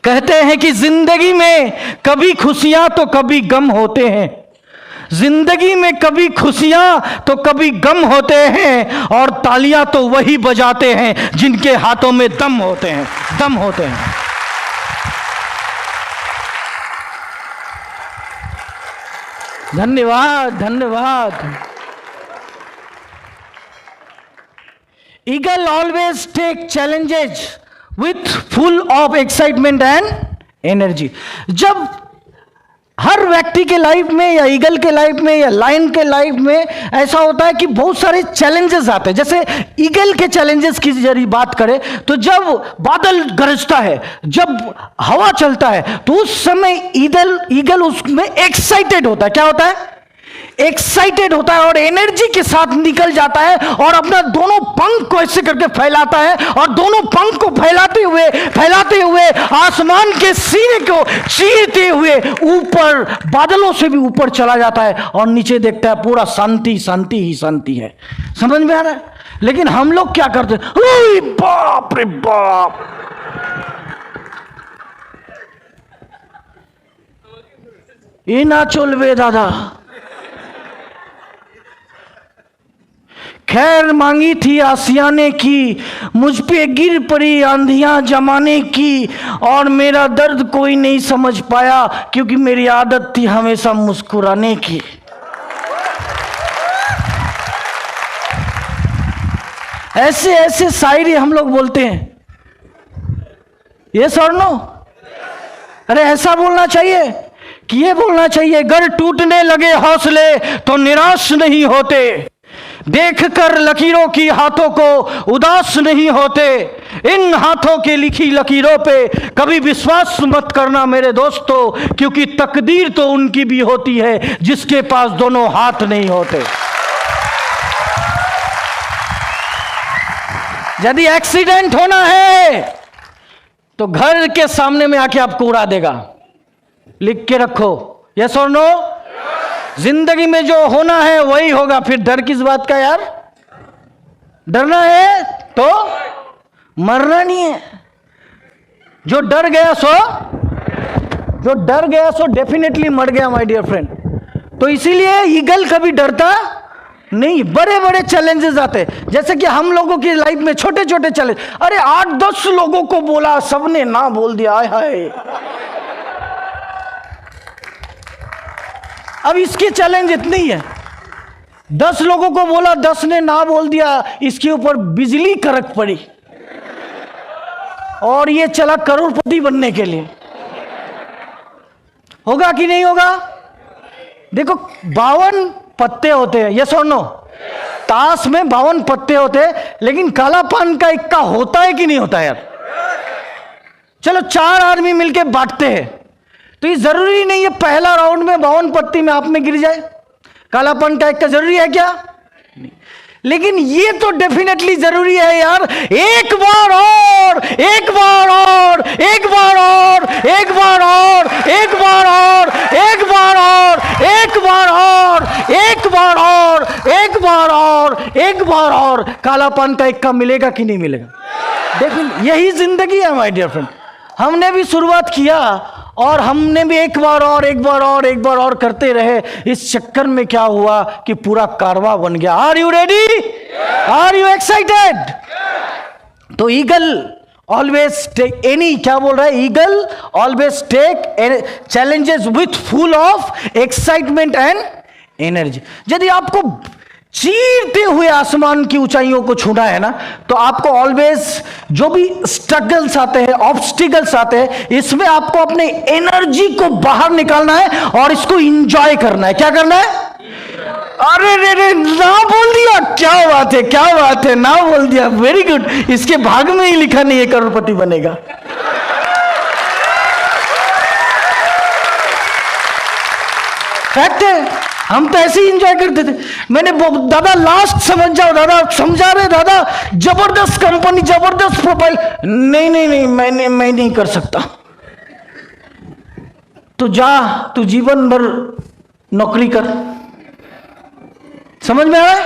कहते हैं कि जिंदगी में कभी खुशियां तो कभी गम होते हैं, जिंदगी में कभी खुशियां तो कभी गम होते हैं, और तालियां तो वही बजाते हैं जिनके हाथों में दम होते हैं, दम होते हैं। धन्यवाद धन्यवाद। Eagle always take challenges with full of excitement and energy. जब हर व्यक्ति के लाइफ में या ईगल के लाइफ में या लायन के लाइफ में ऐसा होता है कि बहुत सारे चैलेंजेस आते हैं। जैसे ईगल के चैलेंजेस की जरिए बात करें तो जब बादल गरजता है, जब हवा चलता है, तो उस समय ईगल उसमें एक्साइटेड होता है। क्या होता है? एक्साइटेड होता है और एनर्जी के साथ निकल जाता है और अपना दोनों पंख को ऐसे करके फैलाता है और दोनों पंख को फैलाते हुए आसमान के सीने को चीरते हुए ऊपर, बादलों से भी ऊपर चला जाता है और नीचे देखता है पूरा शांति शांति ही शांति है। समझ में आ रहा है? लेकिन हम लोग क्या करते हैं? ओए बाप रे बाप, ये ना चलवे दादा। खैर मांगी थी आसियाने की, मुझ पे गिर पड़ी आंधियां जमाने की, और मेरा दर्द कोई नहीं समझ पाया क्योंकि मेरी आदत थी हमेशा मुस्कुराने की। ऐसे ऐसे शायरी हम लोग बोलते हैं। ये सर नो, अरे ऐसा बोलना चाहिए कि ये बोलना चाहिए, गर टूटने लगे हौसले तो निराश नहीं होते, देखकर लकीरों की हाथों को उदास नहीं होते, इन हाथों के लिखी लकीरों पे कभी विश्वास मत करना मेरे दोस्तों, क्योंकि तकदीर तो उनकी भी होती है जिसके पास दोनों हाथ नहीं होते। यदि एक्सीडेंट होना है तो घर के सामने में आके आपको उड़ा देगा, लिख के रखो। यस और नो? जिंदगी में जो होना है वही होगा, फिर डर किस बात का यार? डरना है तो मरना नहीं है। जो डर गया सो डेफिनेटली मर गया माय डियर फ्रेंड। तो इसीलिए ईगल कभी डरता नहीं। बड़े बड़े चैलेंजेस आते, जैसे कि हम लोगों की लाइफ में छोटे छोटे चैलेंज। अरे 8-10 लोगों को बोला, सबने ना बोल दिया, आय हाय। अब इसके चैलेंज इतनी है, 10 लोगों को बोला, 10 ने ना बोल दिया, इसके ऊपर बिजली कड़क पड़ी और ये चला करोड़पति बनने के लिए। होगा कि नहीं होगा? देखो 52 पत्ते होते हैं, यस और नो? ताश में 52 पत्ते होते हैं, लेकिन काला पान का इक्का होता है कि नहीं होता यार? चलो 4 आदमी मिलके बांटते हैं, तो ये जरूरी नहीं है पहला राउंड में 52 पत्ती में आप में गिर जाए। कालापन का इक्का जरूरी है क्या? नहीं। लेकिन ये तो डेफिनेटली जरूरी है यार, एक बार और, एक बार और, एक बार और, एक बार और, एक बार और, एक बार और, एक बार और, एक बार और, एक बार और, एक बार और कालापन का इक्का मिलेगा कि नहीं मिलेगा? देखिए यही जिंदगी है माय डियर फ्रेंड। हमने भी शुरुआत किया और हमने भी एक बार और, एक बार और, एक बार और करते रहे। इस चक्कर में क्या हुआ कि पूरा कारवा बन गया। Are you ready? Are you excited? तो ईगल ऑलवेज टेक क्या बोल रहा है? Eagle always take challenges with full of excitement and energy. यदि आपको चीरते हुए आसमान की ऊंचाइयों को छूना है ना, तो आपको ऑलवेज जो भी स्ट्रगल्स आते हैं, ऑब्स्टिकल्स आते हैं, इसमें आपको अपने एनर्जी को बाहर निकालना है और इसको एंजॉय करना है। क्या करना है? अरे रे रे, ना बोल दिया, क्या बात है, क्या बात है, ना बोल दिया, वेरी गुड। इसके भाग में ही लिखा नहीं है करोड़पति बनेगा। फैक्ट है, हम तो ऐसे ही एंजॉय करते थे। मैंने दादा लास्ट समझ जाओ, दादा समझा रहे, दादा जबरदस्त कंपनी, जबरदस्त प्रोफाइल। नहीं नहीं नहीं, मैं नहीं कर सकता। तो जा, तू जीवन भर नौकरी कर। समझ में आया?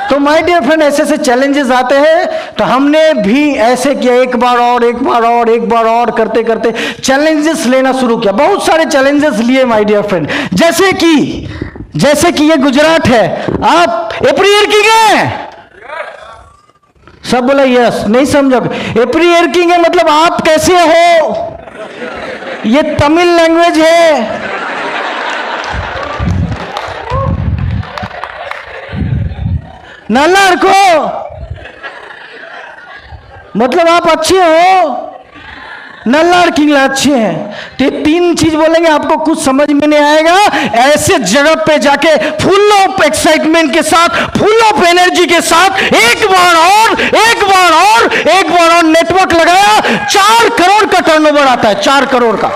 तो माय डियर फ्रेंड, ऐसे ऐसे चैलेंजेस आते हैं, तो हमने भी ऐसे किया, एक बार और, एक बार और, एक बार और करते करते चैलेंजेस लेना शुरू किया। बहुत सारे चैलेंजेस लिए माय डियर फ्रेंड। जैसे कि ये गुजरात है, आप एप्रियर किंग है? सब बोला यस। नहीं समझोगे? एप्रियर किंग है मतलब आप कैसे हो, ये तमिल लैंग्वेज है। नल्लाड़ को, मतलब आप अच्छे हो, नल्लाड़ किंगला अच्छे हैं। तो ये तीन चीज बोलेंगे आपको कुछ समझ में नहीं आएगा। ऐसे जगह पे जाके फुल ऑफ एक्साइटमेंट के साथ, फुल ऑफ एनर्जी के साथ एक बार और नेटवर्क लगाया, 4 करोड़ का टर्नओवर आता है, 4 करोड़ का।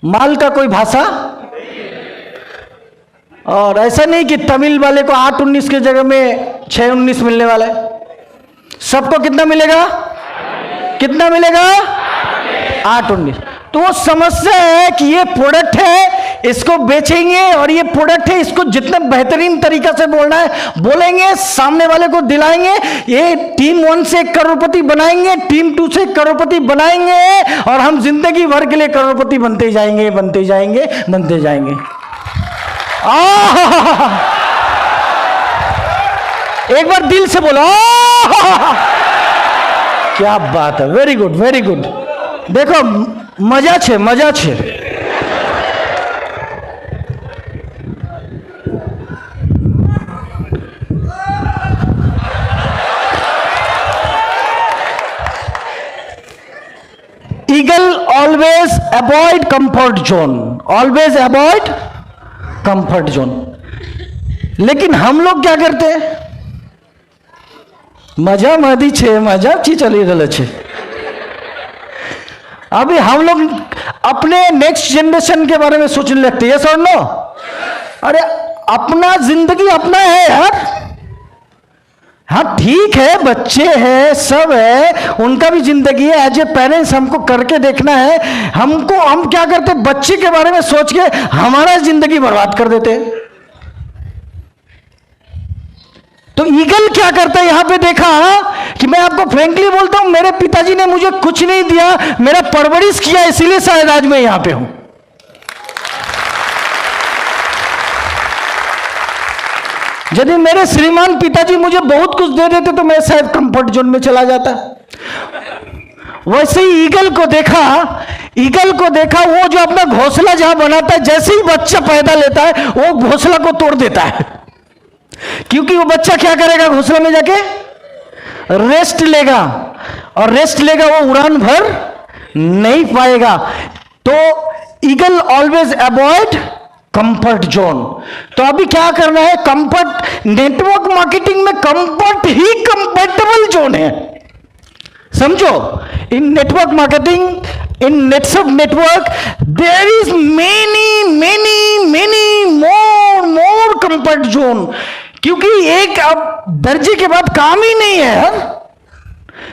माल का कोई भाषा, और ऐसा नहीं कि तमिल वाले को 8-19 की जगह में 6-19 मिलने वाला है। सबको कितना मिलेगा? कितना मिलेगा? 8-19। तो वो समस्या है कि ये प्रोडक्ट है, इसको बेचेंगे, और ये प्रोडक्ट है, इसको जितना बेहतरीन तरीका से बोलना है बोलेंगे, सामने वाले को दिलाएंगे। ये टीम 1 से करोड़पति बनाएंगे, टीम 2 से करोड़पति बनाएंगे, और हम जिंदगी भर के लिए करोड़पति बनते जाएंगे, बनते जाएंगे, बनते जाएंगे। एक बार दिल से बोलो, क्या बात है, वेरी गुड, वेरी गुड। देखो मजा छे, मजा छे। Eagle always avoid comfort zone, always avoid comfort zone. लेकिन हम लोग क्या करते हैं? मजा मदी छे, मजा ची चली रहे छे। अभी हम लोग अपने नेक्स्ट जनरेशन के बारे में सोचने लगते हैं, यस और नो? अरे अपना जिंदगी अपना है यार। हाँ ठीक है, बच्चे हैं, सब है, उनका भी जिंदगी है। एज ए पेरेंट्स हमको करके देखना है। हम क्या करते, बच्चे के बारे में सोच के हमारा जिंदगी बर्बाद कर देते हैं। तो ईगल क्या करता है, यहां पे देखा कि मैं आपको फ्रेंकली बोलता हूं, मेरे पिताजी ने मुझे कुछ नहीं दिया, मेरा परवरिश किया, इसीलिए शायद आज मैं यहां पे हूं। यदि मेरे श्रीमान पिताजी मुझे बहुत कुछ दे देते तो मैं शायद कंफर्ट जोन में चला जाता। वैसे ही ईगल को देखा, वो जो अपना घोंसला जहां बनाता है, जैसे ही बच्चा पैदा लेता है वो घोंसला को तोड़ देता है। क्योंकि वो बच्चा क्या करेगा, घोंसला में जाके रेस्ट लेगा, और रेस्ट लेगा, वो उड़ान भर नहीं पाएगा। तो eagle always avoid comfort zone. तो अभी क्या करना है, कंफर्ट, नेटवर्क मार्केटिंग में कंफर्ट ही कंफर्टेबल जोन है, समझो। In network marketing, in network there is many more comfort zone. क्योंकि एक अब दर्जे के बाद काम ही नहीं है,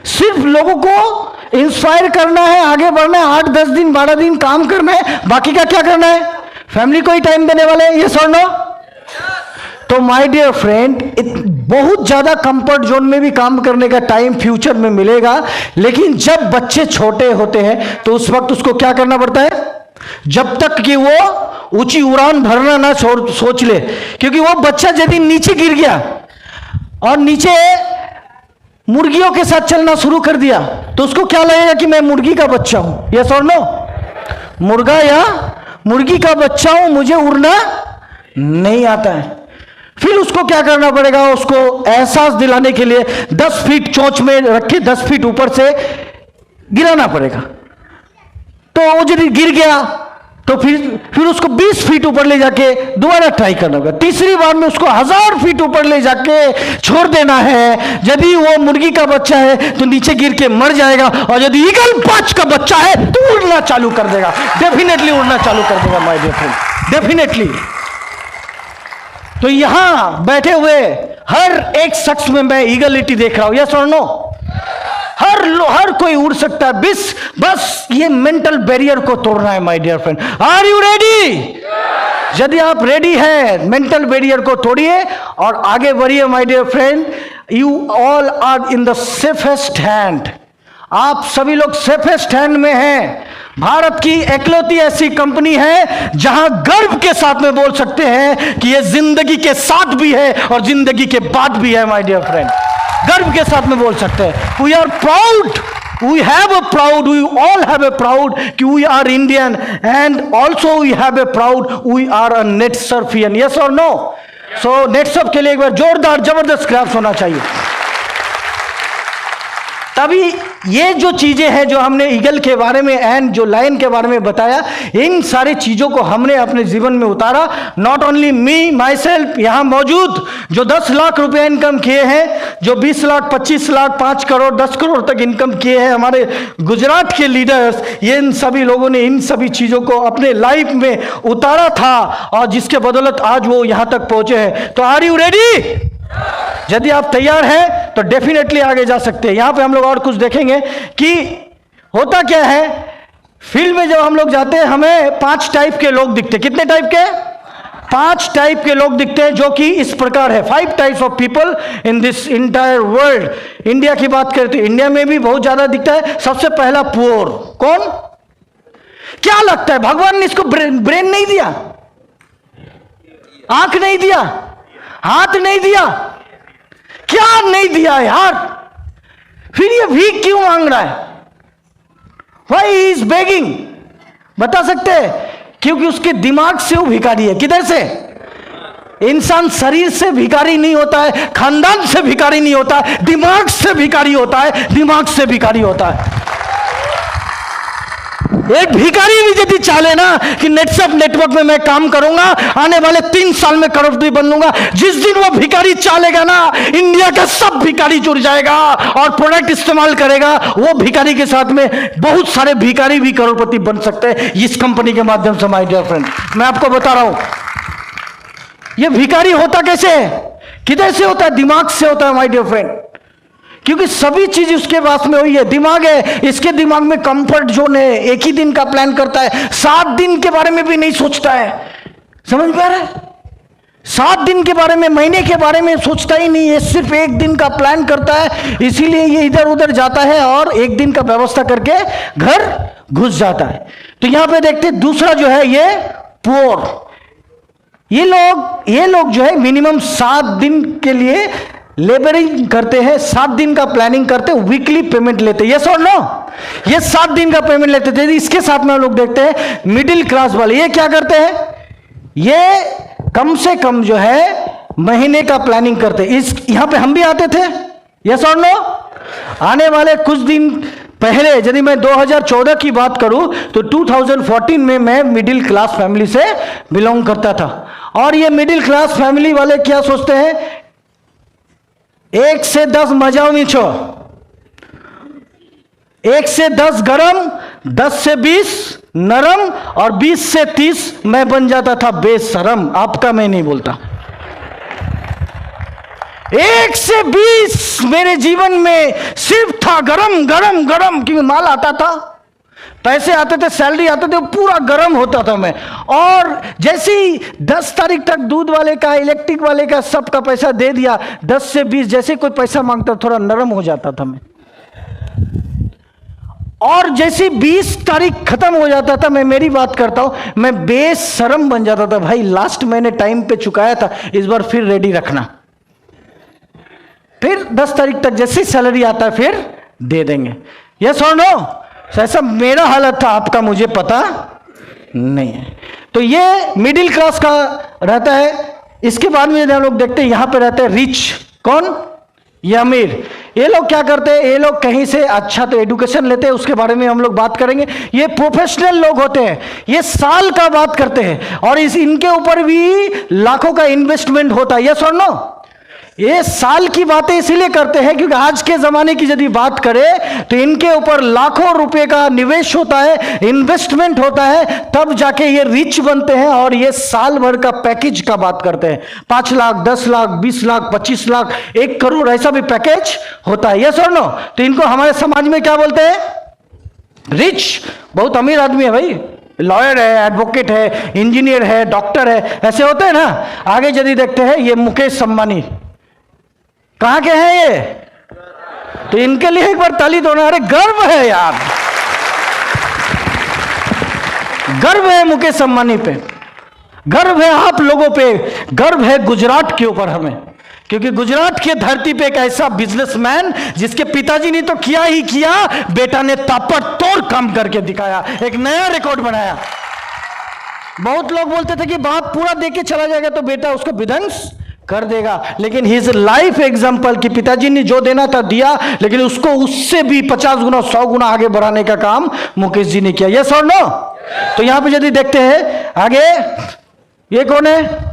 सिर्फ लोगों को इंस्पायर करना है, आगे बढ़ना है, 8-10 दिन 12 दिन काम करना है, बाकी का क्या करना है, फैमिली को ही टाइम देने वाले हैं, ये सुन लो। तो माय डियर फ्रेंड, बहुत ज्यादा कंफर्ट जोन में भी काम करने का टाइम फ्यूचर में मिलेगा। लेकिन जब बच्चे छोटे होते हैं तो उस वक्त उसको क्या करना पड़ता है, जब तक कि वो ऊंची उड़ान भरना ना सोच ले। क्योंकि वो बच्चा यदि नीचे गिर गया और नीचे मुर्गियों के साथ चलना शुरू कर दिया तो उसको क्या लगेगा कि मैं मुर्गी का बच्चा हूं, यस और नो? मुर्गा या मुर्गी का बच्चा हूं, मुझे उड़ना नहीं आता है। फिर उसको क्या करना पड़ेगा, उसको एहसास दिलाने के लिए 10 फीट चोंच में रखे 10 फीट ऊपर से गिराना पड़ेगा। तो वो यदि गिर गया तो फिर उसको 20 फीट ऊपर ले जाके दोबारा ट्राई करना होगा। तीसरी बार में उसको 1000 फीट ऊपर ले जाके छोड़ देना है। यदि वो मुर्गी का बच्चा है तो नीचे गिर के मर जाएगा, और यदि ईगल पांच का बच्चा है तो उड़ना चालू कर देगा, डेफिनेटली उड़ना चालू कर देगा माय डियर फ्रेंड, डेफिनेटली। तो यहां बैठे हुए हर एक शख्स में मैं ईगलिटी देख रहा हूं, यस और नो? हर कोई उड़ सकता है, बस ये मेंटल बैरियर को तोड़ना है my dear friend. Are you ready? यदि आप रेडी हैं, मेंटल बैरियर को तोड़िए और आगे बढ़िए my dear friend. You all are in the safest hand. आप सभी लोग सेफेस्ट हैंड में हैं। भारत की एकलौती ऐसी कंपनी है जहां गर्व के साथ में बोल सकते हैं कि ये जिंदगी के साथ भी है और जिंदगी के बाद भी है माय डियर फ्रेंड। गर्व के साथ में बोल सकते हैं, we are proud We have a proud, we all have a proud कि we are Indian and also we have a proud, we are a NetSurfian. Yes or no? So NetSurf के लिए एक बार जोरदार जबरदस्त क्लैप्स होना चाहिए। तभी ये जो चीजें हैं जो हमने ईगल के बारे में एंड जो लायन के बारे में बताया, इन सारी चीजों को हमने अपने जीवन में उतारा। Not only me my self, यहां मौजूद जो 10 लाख रुपए इनकम किए हैं, जो 20 लाख 25 लाख 5 करोड़ 10 करोड़ तक इनकम किए हैं हमारे गुजरात के लीडर्स, ये इन सभी लोगों ने इन सभी चीजों को अपने लाइफ में उतारा था और जिसके बदौलत आज वो यहां तक पहुंचे हैं। तो आर यू रेडी? यदि आप तैयार हैं तो डेफिनेटली आगे जा सकते हैं। यहां पे हम लोग और कुछ देखेंगे कि होता क्या है फील्ड में। जब हम लोग जाते हैं हमें 5 टाइप के लोग दिखते हैं। कितने टाइप के? 5 टाइप के लोग दिखते हैं, जो कि इस प्रकार है। 5 types of people in this entire world. India की बात करें तो इंडिया में भी बहुत ज्यादा दिखता है। सबसे पहला पुअर। कौन? क्या लगता है भगवान ने इसको ब्रेन नहीं दिया, आंख नहीं दिया, हाथ नहीं दिया, क्या नहीं दिया यार? फिर ये भीख क्यों मांग रहा है? Why he is begging? बता सकते हैं? क्योंकि उसके दिमाग से वो भिखारी है। किधर से? इंसान शरीर से भिखारी नहीं होता है, खानदान से भिखारी नहीं होता है, दिमाग से भिखारी होता है, दिमाग से भिखारी होता है। एक भिखारी भी यदि चाहे ना कि नेटसर्फ नेटवर्क में मैं काम करूंगा, आने वाले 3 साल में करोड़पति बन लूंगा, जिस दिन वो भिखारी चालेगा ना, इंडिया का सब भिखारी जुड़ जाएगा और प्रोडक्ट इस्तेमाल करेगा। वो भिखारी के साथ में बहुत सारे भिखारी भी करोड़पति बन सकते हैं इस कंपनी के माध्यम से। माय डियर फ्रेंड, मैं आपको बता रहा हूं ये भिखारी होता कैसे है, किधर से होता है? दिमाग से होता है माय डियर फ्रेंड। क्योंकि सभी चीज उसके पास में हुई है। दिमाग है, इसके दिमाग में कंफर्ट जोन है, एक ही दिन का प्लान करता है, 7 दिन के बारे में भी नहीं सोचता है। समझ पा रहे? 7 दिन के बारे में, महीने के बारे में सोचता ही नहीं है, सिर्फ 1 दिन का प्लान करता है। इसीलिए ये इधर उधर जाता है और 1 दिन का व्यवस्था करके घर घुस जाता है। तो यहां पे देखते दूसरा जो है ये पुअर। ये लोग जो है मिनिमम 7 दिन के लिए लेबरिंग करते हैं, 7 दिन का प्लानिंग करते हैं, वीकली पेमेंट लेते हैं। यस और नो? ये 7 दिन का पेमेंट लेते थे। इसके साथ में हम लोग देखते हैं मिडिल क्लास वाले, ये क्या करते हैं? ये कम से कम जो है महीने का प्लानिंग करते हैं। यहां पे हम भी आते थे। यस और नो? आने वाले कुछ दिन पहले यदि मैं 2014 की बात करूं तो 2014 में मैं मिडिल क्लास फैमिली से बिलोंग करता था। और ये मिडिल क्लास फैमिली वाले क्या सोचते हैं? 1 से 10 मजाओ मीठो, 1 से 10 गरम, 10 से 20 नरम और 20 से 30 मैं बन जाता था बेशरम। आपका मैं नहीं बोलता। 1 से 20 मेरे जीवन में सिर्फ था गरम गरम गरम, क्योंकि माल आता था, पैसे आते थे, सैलरी आते थे, पूरा गर्म होता था मैं। और जैसे ही 10 तारीख तक दूध वाले का, इलेक्ट्रिक वाले का, सबका पैसा दे दिया, 10 से 20 जैसे कोई पैसा मांगता थोड़ा नरम हो जाता था मैं। और जैसे 20 तारीख खत्म हो जाता था, मैं मेरी बात करता हूं, मैं बेशरम बन जाता था। भाई लास्ट मैंने टाइम पे चुकाया था, इस बार फिर रेडी रखना। फिर 10 तारीख तक जैसे सैलरी आता है फिर दे देंगे। यस और नो? ऐसा मेरा हालत था, आपका मुझे पता नहीं है। तो ये मिडिल क्लास का रहता है। इसके बाद में हम लोग देखते हैं यहां पे रहते हैं रिच। कौन? ये अमीर। ये लोग क्या करते हैं? ये लोग कहीं से अच्छा तो एजुकेशन लेते हैं, उसके बारे में हम लोग बात करेंगे। ये प्रोफेशनल लोग होते हैं, ये साल का बात करते हैं और इनके ऊपर भी लाखों का इन्वेस्टमेंट होता है। यस और नो? ये साल की बातें इसीलिए करते हैं क्योंकि आज के जमाने की यदि बात करें तो इनके ऊपर लाखों रुपए का निवेश होता है, इन्वेस्टमेंट होता है, तब जाके ये रिच बनते हैं। और ये साल भर का पैकेज का बात करते हैं, 5 लाख 10 लाख 20 लाख 25 लाख 1 करोड़ ऐसा भी पैकेज होता है। यस और नो? तो इनको हमारे समाज में क्या बोलते हैं? रिच। बहुत अमीर आदमी है भाई, लॉयर है, एडवोकेट है, इंजीनियर है, डॉक्टर है, ऐसे होते हैं ना। आगे यदि देखते हैं ये मुकेश अंबानी कहां के हैं ये? तो इनके लिए एक बार ताली दो ना। अरे गर्व है यार, गर्व है मुकेश अंबानी पे, गर्व है आप लोगों पे, गर्व है गुजरात के ऊपर हमें। क्योंकि गुजरात की धरती पे एक ऐसा बिजनेसमैन जिसके पिताजी ने तो किया ही किया, बेटा ने ताबड़तोड़ काम करके दिखाया, एक नया रिकॉर्ड बनाया। बहुत लोग बोलते थे कि बाप पूरा दे के चला जाएगा तो बेटा उसको विध्वंस कर देगा, लेकिन हिज लाइफ एग्जाम्पल कि पिताजी ने जो देना था दिया, लेकिन उसको उससे भी 50 गुना 100 गुना आगे बढ़ाने का काम मुकेश जी ने किया। यस और नो? तो यहां पे यदि देखते हैं आगे, ये कौन है?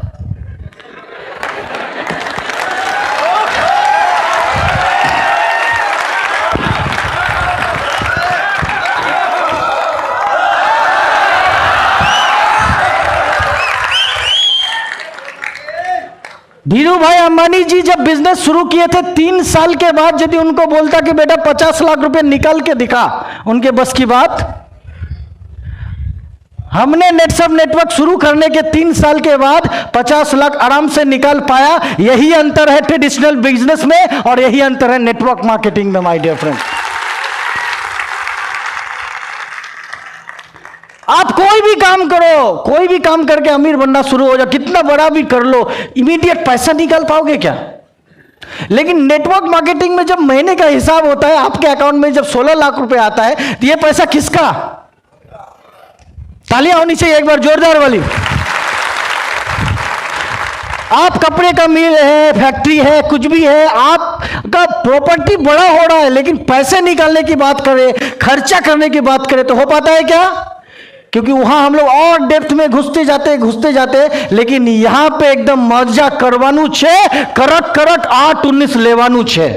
धीरू भाई अंबानी जी जब बिजनेस शुरू किए थे 3 साल के बाद यदि उनको बोलता कि बेटा 50 लाख रुपए निकाल के दिखा, उनके बस की बात? हमने नेटसप नेटवर्क शुरू करने के 3 साल के बाद 50 लाख आराम से निकाल पाया। यही अंतर है ट्रेडिशनल बिजनेस में और यही अंतर है नेटवर्क मार्केटिंग में माय डियर फ्रेंड। आप कोई भी काम करो, कोई भी काम करके अमीर बनना शुरू हो जाओ, कितना बड़ा भी कर लो, इमीडिएट पैसा निकाल पाओगे क्या? लेकिन नेटवर्क मार्केटिंग में जब महीने का हिसाब होता है, आपके अकाउंट में जब 16 लाख रुपए आता है, तो ये पैसा किसका? तालियां होनी चाहिए एक बार जोरदार वाली। आप कपड़े का मिल है, फैक्ट्री है, कुछ भी है, आपका प्रॉपर्टी बड़ा हो रहा है, लेकिन पैसे निकालने की बात करें, खर्चा करने की बात करें तो हो पाता है क्या? क्योंकि वहां हम लोग और डेप्थ में घुसते जाते, लेकिन यहां पे एकदम मजा करवानु छे, करक 8-19 लेवानु छे।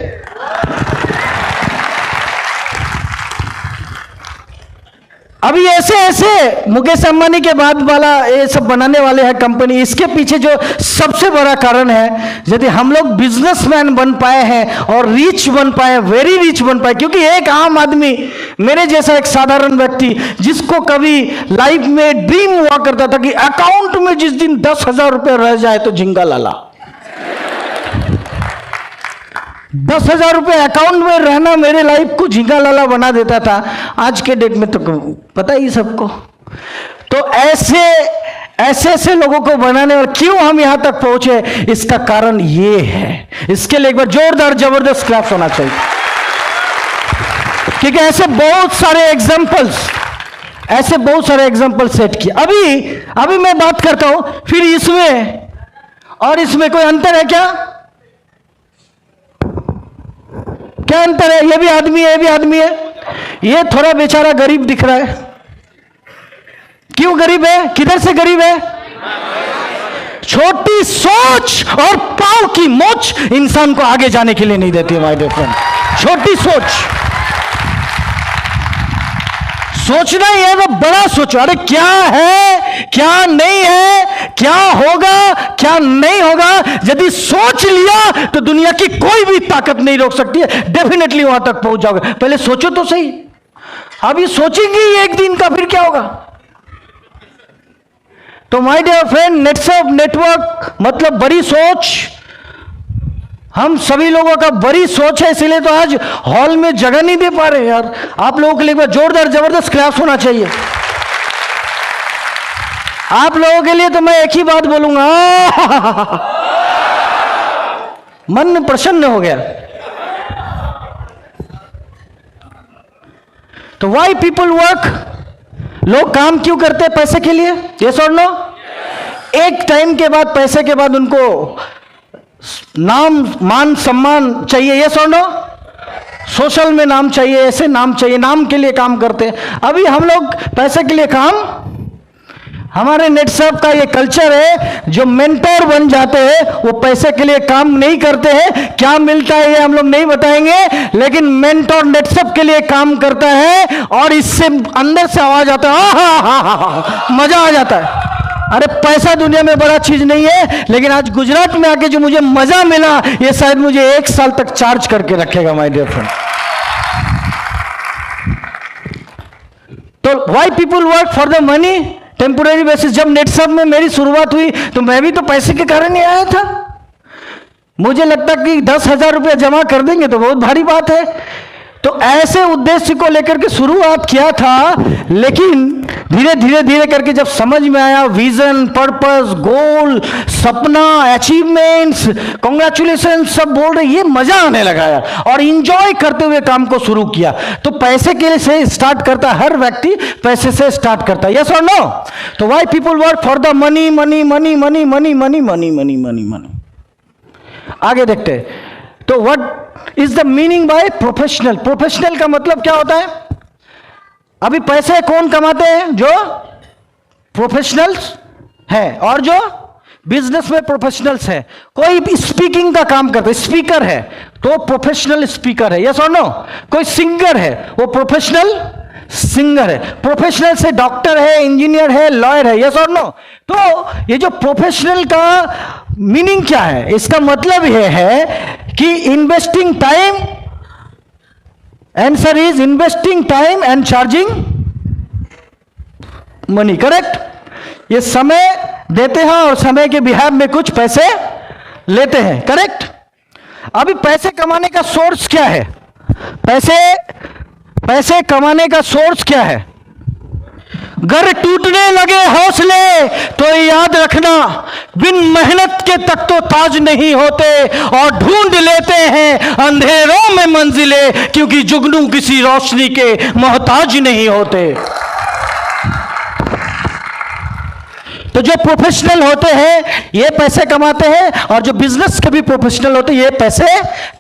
अभी ऐसे मुकेश अंबानी के बाद वाला ये सब बनाने वाले हैं कंपनी, इसके पीछे जो सबसे बड़ा कारण है, यदि हम लोग बिजनेसमैन बन पाए हैं और रिच बन पाए, वेरी रिच बन पाए, क्योंकि एक आम आदमी, मेरे जैसा एक साधारण व्यक्ति जिसको कभी लाइफ में ड्रीम हुआ करता था कि अकाउंट में जिस दिन 10,000 रुपये रह जाए तो झिंगा लाला, 10,000 रुपये अकाउंट में रहना मेरे लाइफ को झिंगा लाला बना देता था। आज के डेट में तो पता ही सबको। तो ऐसे लोगों को बनाने और क्यों हम यहां तक पहुंचे, इसका कारण ये है। इसके लिए एक बार जोरदार जबरदस्त क्लैप्स होना चाहिए, क्योंकि ऐसे बहुत सारे एग्जांपल सेट किए। अभी मैं बात करता हूं, फिर इसमें और इसमें कोई अंतर है क्या? क्या अंतर है? ये भी आदमी है, ये भी आदमी है। ये थोड़ा बेचारा गरीब दिख रहा है। क्यों गरीब है? किधर से गरीब है? छोटी सोच और पांव की मोच इंसान को आगे जाने के लिए नहीं देती है माय डियर फ्रेंड। छोटी सोचना ही है तो बड़ा सोचो। अरे क्या है, क्या नहीं है, क्या होगा, क्या नहीं होगा, यदि सोच लिया तो दुनिया की कोई भी ताकत नहीं रोक सकती है। डेफिनेटली वहां तक पहुंच जाओगे। पहले सोचो तो सही। अभी सोचेंगे एक दिन का, फिर क्या होगा? तो माय डियर फ्रेंड, नेटसप नेटवर्क मतलब बड़ी सोच। हम सभी लोगों का बड़ी सोच है, इसलिए तो आज हॉल में जगह नहीं दे पा रहे यार। आप लोगों के लिए एक बार जोरदार जबरदस्त क्लैप्स होना चाहिए। आप लोगों के लिए तो मैं एक ही बात बोलूंगा, मन प्रसन्न हो गया। तो वाई पीपल वर्क, लोग काम क्यों करते हैं? पैसे के लिए। यस और नो? एक टाइम के बाद, पैसे के बाद उनको नाम मान सम्मान चाहिए। यस और नो? सोशल में नाम चाहिए, ऐसे नाम चाहिए, नाम के लिए काम करते हैं। अभी हम लोग पैसे के लिए काम, हमारे नेटसप का ये कल्चर है, जो मेंटर बन जाते हैं वो पैसे के लिए काम नहीं करते हैं। क्या मिलता है ये हम लोग नहीं बताएंगे, लेकिन मेंटर नेटसप के लिए काम करता है और इससे अंदर से आवाज आता है, मजा आ जाता है। अरे पैसा दुनिया में बड़ा चीज नहीं है, लेकिन आज गुजरात में आके जो मुझे मजा मिला, ये शायद मुझे 1 साल तक चार्ज करके रखेगा माय डियर फ्रेंड। तो why people work for the money, temporary basis. जब नेटसप में मेरी शुरुआत हुई तो मैं भी तो पैसे के कारण ही आया था। मुझे लगता कि 10,000 रुपया जमा कर देंगे तो बहुत भारी बात है। तो ऐसे उद्देश्य को लेकर के शुरुआत किया था, लेकिन धीरे धीरे धीरे करके जब समझ में आया विजन, पर्पस, गोल, सपना, अचीवमेंट्स, कॉन्ग्रेचुलेशन सब बोल रहे, ये मजा आने लगा यार, और इंजॉय करते हुए काम को शुरू किया। तो पैसे के से स्टार्ट करता, हर व्यक्ति पैसे से स्टार्ट करता है, यस और नो? तो why people work for the money money money money money money money money money money. आगे देखते हैं, तो what is the meaning by professional? Professional का मतलब क्या होता है? अभी पैसे कौन कमाते हैं? जो प्रोफेशनल्स हैं, और जो बिजनेस में प्रोफेशनल्स हैं। कोई स्पीकिंग का काम करता है, स्पीकर है तो प्रोफेशनल स्पीकर है, यस और नो? कोई सिंगर है, वो प्रोफेशनल सिंगर है। प्रोफेशनल से डॉक्टर है, इंजीनियर है, लॉयर है, यस और नो? तो ये जो प्रोफेशनल का मीनिंग क्या है? इसका मतलब यह है कि investing time, answer is investing time and charging money, correct? ये समय देते हैं और समय के बिहार में कुछ पैसे लेते हैं, करेक्ट? अभी पैसे कमाने का सोर्स क्या है? पैसे कमाने का सोर्स क्या है? घर टूटने लगे हौसले तो याद रखना, बिन मेहनत के तक तो ताज नहीं होते, और ढूंढ लेते हैं अंधेरों में मंजिलें, क्योंकि जुगनू किसी रोशनी के मोहताज नहीं होते। तो जो प्रोफेशनल होते हैं ये पैसे कमाते हैं, और जो बिजनेस के भी प्रोफेशनल होते हैं ये पैसे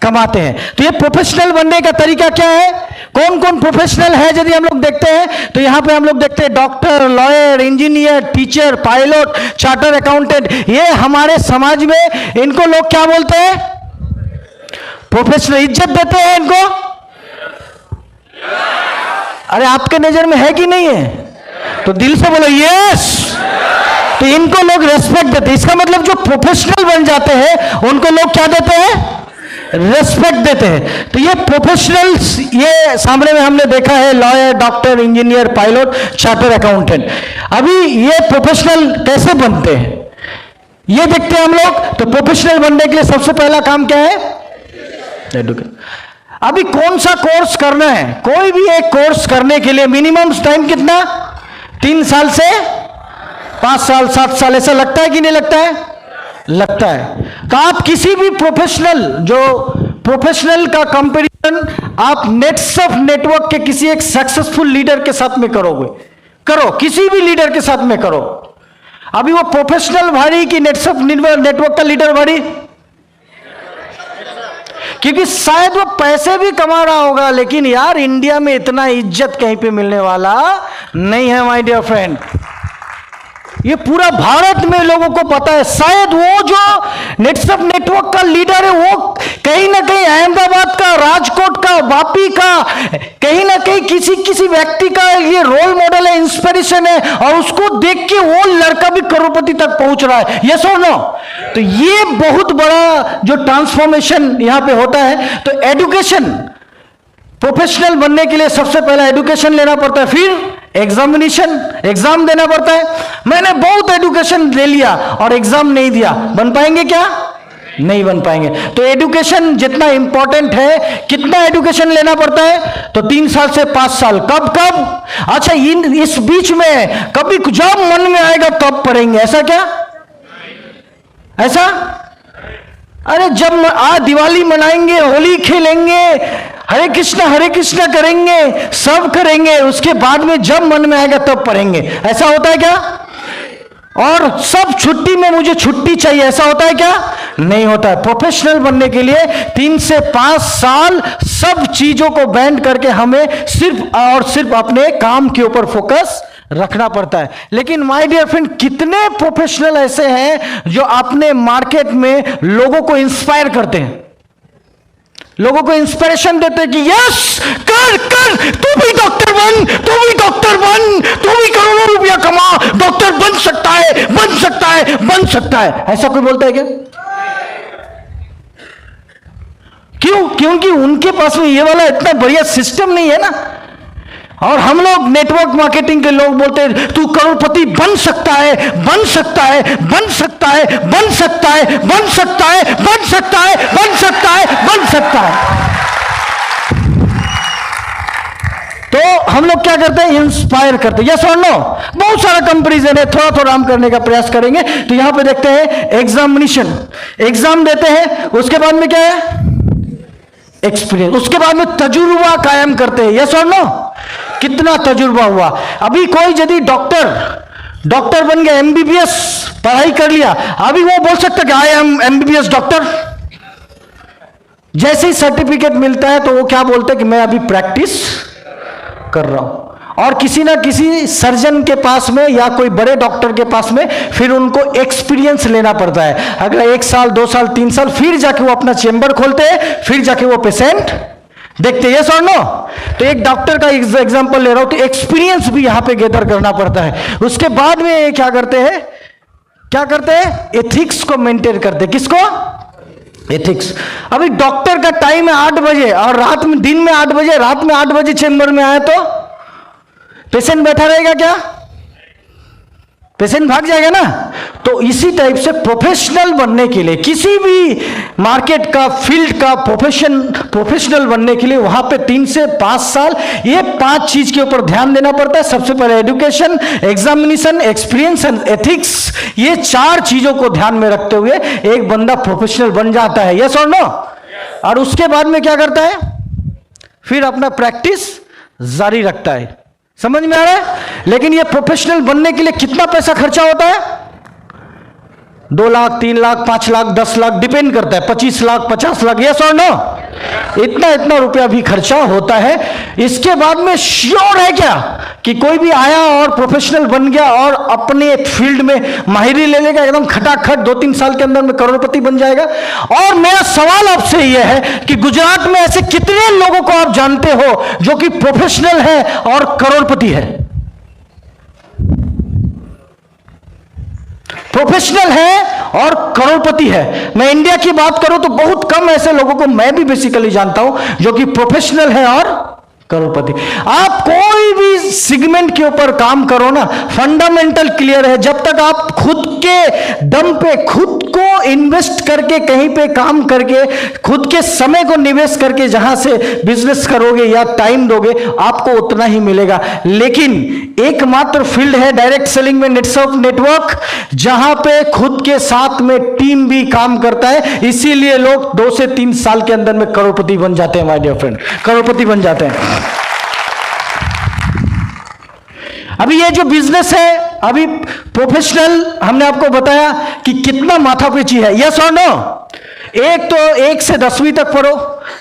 कमाते हैं। तो ये प्रोफेशनल बनने का तरीका क्या है? कौन कौन प्रोफेशनल है यदि हम लोग देखते हैं तो यहां पे हम लोग देखते हैं doctor, lawyer, engineer, teacher, pilot, charter accountant. ये हमारे समाज में इनको लोग क्या बोलते हैं? प्रोफेशनल। इज्जत देते हैं इनको? अरे आपके नजर में है कि नहीं है? तो दिल से बोलो यस। तो इनको लोग रेस्पेक्ट देते हैं। इसका मतलब जो प्रोफेशनल बन जाते हैं उनको लोग क्या देते हैं? रेस्पेक्ट देते हैं। तो ये प्रोफेशनल्स, ये सामने में हमने देखा है lawyer, doctor, engineer, pilot, charter accountant. अभी ये प्रोफेशनल कैसे बनते हैं ये देखते हैं हम लोग। तो प्रोफेशनल बनने के लिए सबसे पहला काम क्या है? एजुकेशन। अभी कौन सा कोर्स करना है? कोई भी एक कोर्स करने के लिए मिनिमम टाइम कितना? 3 साल से 5 साल, 7 साल, ऐसा लगता है कि नहीं लगता है? लगता है। तो आप किसी भी प्रोफेशनल का कंपैरिजन आप नेटसर्फ नेटवर्क के किसी एक सक्सेसफुल लीडर के साथ में करो, किसी भी लीडर के साथ में करो। अभी वो प्रोफेशनल भारी कि नेटसर्फ नेटवर्क का लीडर भारी? क्योंकि शायद वो पैसे भी कमा रहा होगा, लेकिन यार इंडिया में इतना इज्जत कहीं पे मिलने वाला नहीं है माय डियर फ्रेंड। ये पूरा भारत में लोगों को पता है। शायद वो जो नेटसर्फ नेटवर्क का लीडर है वो कहीं ना कहीं अहमदाबाद का, राजकोट का, वापी का, कहीं ना कहीं किसी व्यक्ति का ये रोल मॉडल है, इंस्पिरेशन है, और उसको देख के वो लड़का भी करोड़पति तक पहुंच रहा है, यस और नो? तो ये बहुत बड़ा जो ट्रांसफॉर्मेशन यहां पे होता है। तो एजुकेशन, प्रोफेशनल बनने के लिए सबसे पहला एजुकेशन लेना पड़ता है, फिर एग्जाम देना पड़ता है। मैंने बहुत एजुकेशन ले लिया और एग्जाम नहीं दिया, बन पाएंगे क्या? नहीं बन पाएंगे। तो एजुकेशन जितना इंपॉर्टेंट है, कितना एजुकेशन लेना पड़ता है? तो 3 साल से 5 साल। कब? अच्छा, इस बीच में कभी जब मन में आएगा तब पढ़ेंगे, ऐसा क्या? ऐसा? अरे जब आज दिवाली मनाएंगे, होली खेलेंगे, हरे कृष्णा करेंगे, सब करेंगे, उसके बाद में जब मन में आएगा तब पढ़ेंगे, ऐसा होता है क्या? और सब छुट्टी में मुझे छुट्टी चाहिए, ऐसा होता है क्या? नहीं होता है। प्रोफेशनल बनने के लिए 3 से 5 साल सब चीजों को बैंड करके हमें सिर्फ और सिर्फ अपने काम के ऊपर फोकस रखना पड़ता है। लेकिन माय डियर फ्रेंड, कितने प्रोफेशनल ऐसे हैं जो अपने मार्केट में लोगों को इंस्पायर करते हैं, लोगों को इंस्पिरेशन देते हैं कि यस कर, तू भी डॉक्टर बन, तू भी करोड़ों रुपया कमा, डॉक्टर बन सकता है। ऐसा कोई बोलता है क्या? क्यों? क्योंकि उनके पास में ये वाला इतना बढ़िया सिस्टम नहीं है ना। और हम लोग नेटवर्क मार्केटिंग के लोग बोलते हैं तू करोड़पति बन सकता है। तो हम लोग क्या करते हैं, इंस्पायर करते हैं। यस और नो? बहुत सारा कंपैरिजन है, थोड़ा थोड़ा हम करने का प्रयास करेंगे। तो यहां पे देखते हैं एग्जामिनेशन, एग्जाम देते हैं, उसके बाद में क्या है, एक्सपीरियंस, उसके बाद में तजुर्बा कायम करते हैं। यस और नो? कितना तजुर्बा हुआ? अभी कोई यदि डॉक्टर बन गया, एमबीबीएस पढ़ाई कर लिया, अभी वो बोल सकता कि आई एम एमबीबीएस डॉक्टर। जैसे ही सर्टिफिकेट मिलता है तो वो क्या बोलते हैं कि मैं अभी प्रैक्टिस कर रहा हूं। और किसी ना किसी सर्जन के पास में या कोई बड़े डॉक्टर के पास में फिर उनको एक्सपीरियंस लेना पड़ता है, अगला 1 साल 2 साल 3 साल, फिर जाके वो अपना चेंबर खोलते हैं, फिर जाके वो पेशेंट देखते हैं। यस और नो? तो एक डॉक्टर का एग्जांपल ले रहा हूं, तो एक्सपीरियंस भी यहां पे गैदर करना पड़ता है। उसके बाद में क्या करते हैं, एथिक्स को मेंटेन करते हैं। किसको? एथिक्स। अभी डॉक्टर का टाइम है 8 बजे और रात में, दिन में 8 बजे, रात में 8 बजे चेंबर में आए तो पेशेंट बैठा रहेगा क्या? पेशेंट भाग जाएगा ना। तो इसी टाइप से प्रोफेशनल बनने के लिए, किसी भी मार्केट का, फील्ड का प्रोफेशनल बनने के लिए वहां पे 3 से 5 साल ये 5 चीज के ऊपर ध्यान देना पड़ता है। सबसे पहले education, examination, experience and ethics, ये 4 चीजों को ध्यान में रखते हुए एक बंदा प्रोफेशनल बन जाता है। यस और नो? और उसके बाद में क्या करता है, फिर अपना प्रैक्टिस जारी रखता है। समझ में आ रहा है? लेकिन ये प्रोफेशनल बनने के लिए कितना पैसा खर्चा होता है? 2 लाख, 3 लाख, 5 लाख, 10 लाख, डिपेंड करता है, 25 लाख, 50 लाख। यस और नो? इतना रुपया भी खर्चा होता है। इसके बाद में श्योर है क्या कि कोई भी आया और प्रोफेशनल बन गया और अपने फील्ड में माहिरी ले लेगा, एकदम खटाखट 2-3 साल के अंदर में करोड़पति बन जाएगा? और मेरा सवाल आपसे यह है कि गुजरात में ऐसे कितने लोगों को आप जानते हो जो कि प्रोफेशनल है और करोड़पति है? प्रोफेशनल है और करोड़पति है। मैं इंडिया की बात करूं तो बहुत कम ऐसे लोगों को मैं भी बेसिकली जानता हूं जो कि प्रोफेशनल है और करोड़पति। आप कोई भी सेगमेंट के ऊपर काम करो ना, फंडामेंटल क्लियर है। जब तक आप खुद के दम पे, खुद को इन्वेस्ट करके, कहीं पे काम करके, खुद के समय को निवेश करके जहां से बिजनेस करोगे या टाइम दोगे, आपको उतना ही मिलेगा। लेकिन एकमात्र फील्ड है डायरेक्ट सेलिंग में नेटवर्क, जहां पे खुद के साथ में टीम भी काम करता है। इसीलिए लोग 2 से 3 साल के अंदर में करोड़पति बन जाते हैं। माय डियर फ्रेंड, करोड़पति बन जाते हैं। अभी ये जो बिजनेस है, अभी प्रोफेशनल हमने आपको बताया कि कितना माथापेची है। यस और नो? एक तो 1 से 10वीं तक पढ़ो,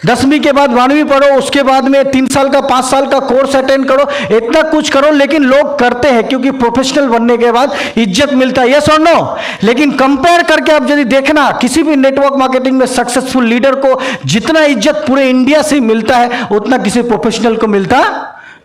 10वीं के बाद 12वीं पढ़ो, उसके बाद में 3 साल का 5 साल का कोर्स अटेंड करो, इतना कुछ करो। लेकिन लोग करते हैं क्योंकि प्रोफेशनल बनने के बाद इज्जत मिलता है। यस और नो? लेकिन कंपेयर करके आप यदि देखना, किसी भी नेटवर्क मार्केटिंग में सक्सेसफुल लीडर को जितना इज्जत पूरे इंडिया से मिलता है उतना किसी प्रोफेशनल को मिलता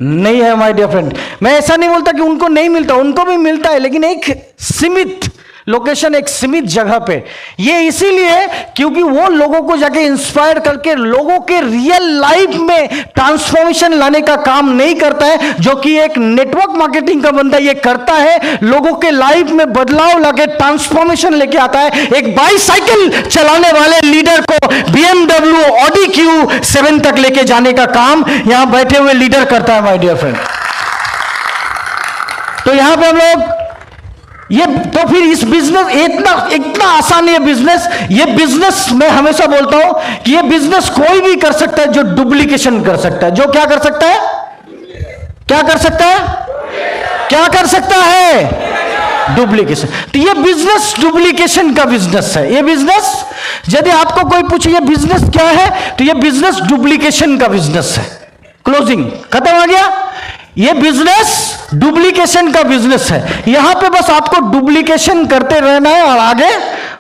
नहीं है। माय डियर फ्रेंड, मैं ऐसा नहीं बोलता कि उनको नहीं मिलता, उनको भी मिलता है, लेकिन एक सीमित लोकेशन, एक सीमित जगह पे। ये इसीलिए क्योंकि वो लोगों को जाके इंस्पायर करके लोगों के रियल लाइफ में ट्रांसफॉर्मेशन लाने का काम नहीं करता है, जो कि एक नेटवर्क मार्केटिंग का बंदा ये करता है। लोगों के लाइफ में बदलाव लाके ट्रांसफॉर्मेशन लेके आता है। एक बाईसाइकिल चलाने वाले लीडर को BMW Audi Q7 तक लेके जाने का काम यहां बैठे हुए लीडर करता है। माय डियर फ्रेंड, तो यहां पे हम लोग ये, तो फिर इस बिजनेस इतना आसान है बिजनेस। ये बिजनेस मैं हमेशा बोलता हूं कि ये बिजनेस कोई भी कर सकता है जो डुप्लीकेशन कर सकता है। जो क्या कर सकता है? क्या कर सकता है? क्या कर सकता है? डुप्लीकेशन। तो ये बिजनेस डुप्लीकेशन का बिजनेस है। ये बिजनेस, यदि आपको कोई पूछे ये बिजनेस क्या है, तो ये बिजनेस डुप्लीकेशन का बिजनेस है। क्लोजिंग खत्म हो गया। ये बिजनेस डुप्लीकेशन का बिजनेस है। यहां पे बस आपको डुप्लीकेशन करते रहना है और आगे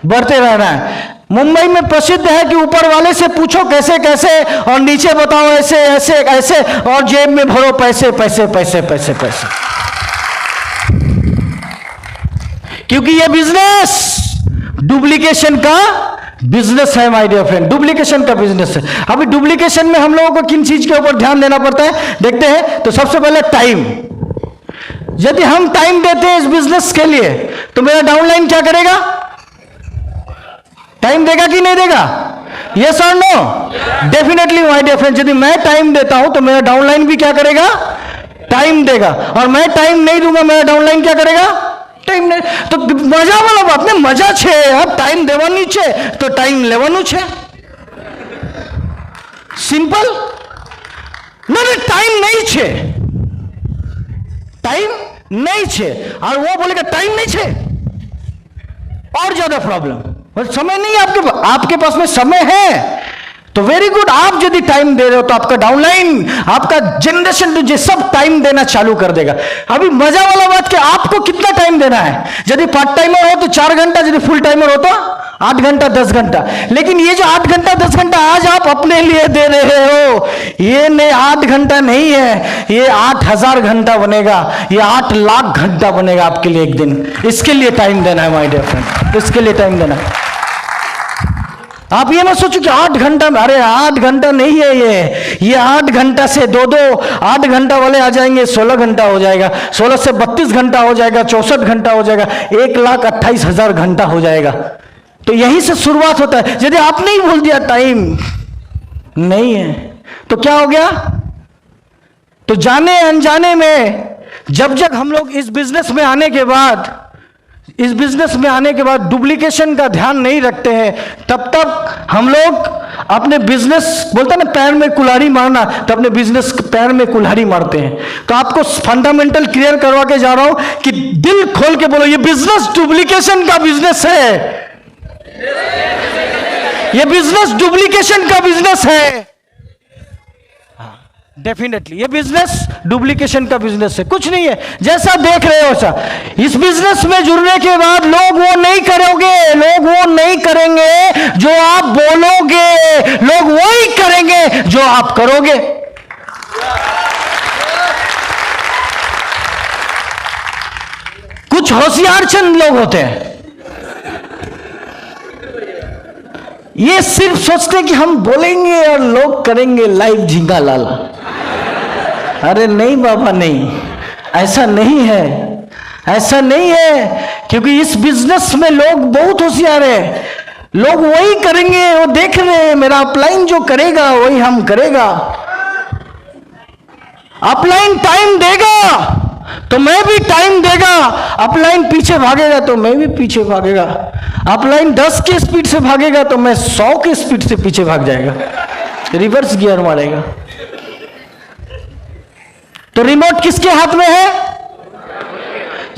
बढ़ते रहना है। मुंबई में प्रसिद्ध है कि ऊपर वाले से पूछो कैसे कैसे और नीचे बताओ ऐसे ऐसे ऐसे और जेब में भरो पैसे पैसे पैसे पैसे पैसे। क्योंकि ये बिजनेस डुप्लीकेशन का बिजनेस है। माय डियर फ्रेंड, डुप्लीकेशन का बिजनेस है। अभी डुप्लीकेशन में हम लोगों को किन चीज के ऊपर ध्यान देना पड़ता है देखते हैं। तो सबसे पहले टाइम। यदि हम टाइम देते हैं इस बिजनेस के लिए तो मेरा डाउनलाइन क्या करेगा? टाइम देगा कि नहीं देगा? यस और no? Definitely my dear friend, यदि मैं टाइम देता हूं तो मेरा डाउनलाइन भी क्या करेगा? टाइम देगा, और मैं टाइम नहीं दूंगा, मेरा डाउनलाइन क्या करेगा? टाइम नहीं। तो मजा वाला बात नहीं, मजा छे अब टाइम देवानी छे तो टाइम लेवानू छे, सिंपल ना। टाइम नहीं छे, टाइम नहीं छे, और वो बोलेगा टाइम नहीं छे, और ज्यादा प्रॉब्लम। समय नहीं है आपके पास में समय है तो वेरी गुड, आप यदि टाइम दे रहे हो तो आपका डाउनलाइन, आपका जनरेशन टू सब टाइम देना चालू कर देगा। अभी मजा वाला बात कि आपको कितना टाइम देना है। यदि पार्ट टाइमर हो तो 4 घंटा, यदि फुल टाइमर हो तो 8 घंटा 10 घंटा। लेकिन ये जो 8 घंटा 10 घंटा आज आप अपने लिए दे रहे हो, ये नहीं 8 घंटा नहीं है, ये 8000 घंटा बनेगा, ये 8 लाख घंटा बनेगा आपके लिए एक दिन। इसके लिए टाइम देना है माय डियर फ्रेंड, इसके लिए टाइम देना है। आप ये मत सोचो कि 8 घंटा, अरे 8 घंटा नहीं है ये 8 घंटा से 2 8 घंटा वाले आ जाएंगे, 16 घंटा हो जाएगा, 16 से 32 घंटा हो जाएगा, 64 घंटा हो जाएगा, 1,28,000 घंटा हो जाएगा। तो यहीं से शुरुआत होता है। यदि आपने ही बोल दिया टाइम नहीं है तो क्या हो गया? तो जाने अनजाने में जब हम लोग इस बिजनेस में आने के बाद डुप्लीकेशन का ध्यान नहीं रखते हैं, तब तक हम लोग अपने बिजनेस, बोलते हैं ना पैर में कुल्हाड़ी मारना, तो अपने बिजनेस पैर में कुल्हाड़ी मारते हैं। तो आपको फंडामेंटल क्लियर करवा के जा रहा हूं कि दिल खोल के बोलो, ये बिजनेस डुप्लीकेशन का बिजनेस है, ये बिजनेस डुप्लीकेशन का बिजनेस है। डेफिनेटली ये बिजनेस डुप्लीकेशन का बिजनेस है, कुछ नहीं है। जैसा देख रहे हो वैसा, इस बिजनेस में जुड़ने के बाद लोग वो नहीं करेंगे जो आप बोलोगे, लोग वही करेंगे जो आप करोगे। कुछ होशियार चंद लोग होते हैं, ये सिर्फ सोचते कि हम बोलेंगे और लोग करेंगे लाइव झींगा लाला। अरे नहीं बाबा नहीं, ऐसा नहीं है, ऐसा नहीं है। क्योंकि इस बिजनेस में लोग बहुत होशियार है, लोग वही करेंगे, वो देख रहे हैं मेरा अपलाइन जो करेगा वही हम करेगा। अपलाइन टाइम देगा तो मैं भी टाइम देगा, अपलाइन पीछे भागेगा तो मैं भी पीछे भागेगा, अपलाइन 10 के स्पीड से भागेगा तो मैं 100 के स्पीड से पीछे भाग जाएगा, रिवर्स गियर मारेगा। तो रिमोट किसके हाथ में है?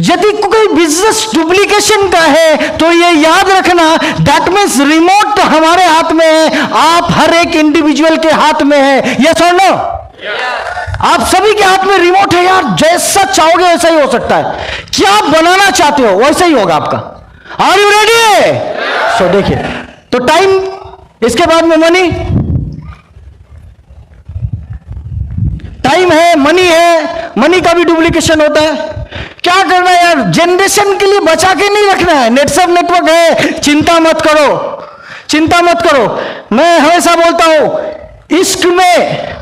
यदि कोई बिजनेस डुप्लीकेशन का है तो ये याद रखना, दैट मीन्स रिमोट तो हमारे हाथ में है, आप हर एक इंडिविजुअल के हाथ में है। यस और नो? आप सभी के हाथ में रिमोट है यार, जैसा चाहोगे वैसा ही हो सकता है, क्या आप बनाना चाहते हो वैसा ही होगा आपका। Are you ready? सो देखिए, तो टाइम, इसके बाद में मनी, टाइम है, मनी है, मनी का भी डुप्लीकेशन होता है। क्या करना है यार, जनरेशन के लिए बचा के नहीं रखना है। नेटसर्फ नेटवर्क है, चिंता मत करो, चिंता मत करो। मैं हमेशा बोलता हूं, इश्क में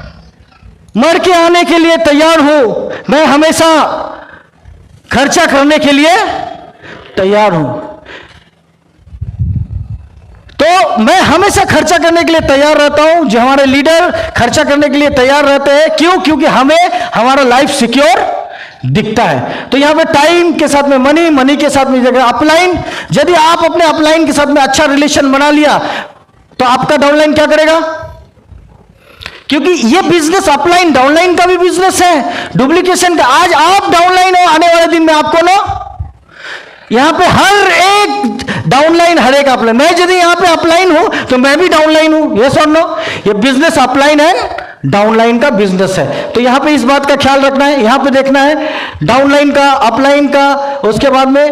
मर के आने के लिए तैयार हूं, मैं हमेशा खर्चा करने के लिए तैयार हूं। तो मैं हमेशा खर्चा करने के लिए तैयार रहता हूं, जो हमारे लीडर खर्चा करने के लिए तैयार रहते हैं। क्यों? क्योंकि हमें हमारा लाइफ सिक्योर दिखता है। तो यहां पे टाइम के साथ में मनी, मनी के साथ में जगह अपलाइन। यदि आप अपने अपलाइन के साथ में अच्छा रिलेशन बना लिया तो आपका डाउनलाइन क्या करेगा? क्योंकि ये बिजनेस अपलाइन डाउनलाइन का भी बिजनेस है, डुप्लीकेशन का। आज आप डाउनलाइन हो, आने वाले दिन में आपको ना यहां पे हर एक डाउनलाइन, हर एक अपलाइन। मैं यदि यहां पे अपलाइन हूं तो मैं भी डाउनलाइन हूं। यस और नो? ये बिजनेस अपलाइन एंड डाउनलाइन का बिजनेस है। तो यहां पे इस बात का ख्याल रखना है, यहां पे देखना है डाउनलाइन का, अपलाइन का। उसके बाद में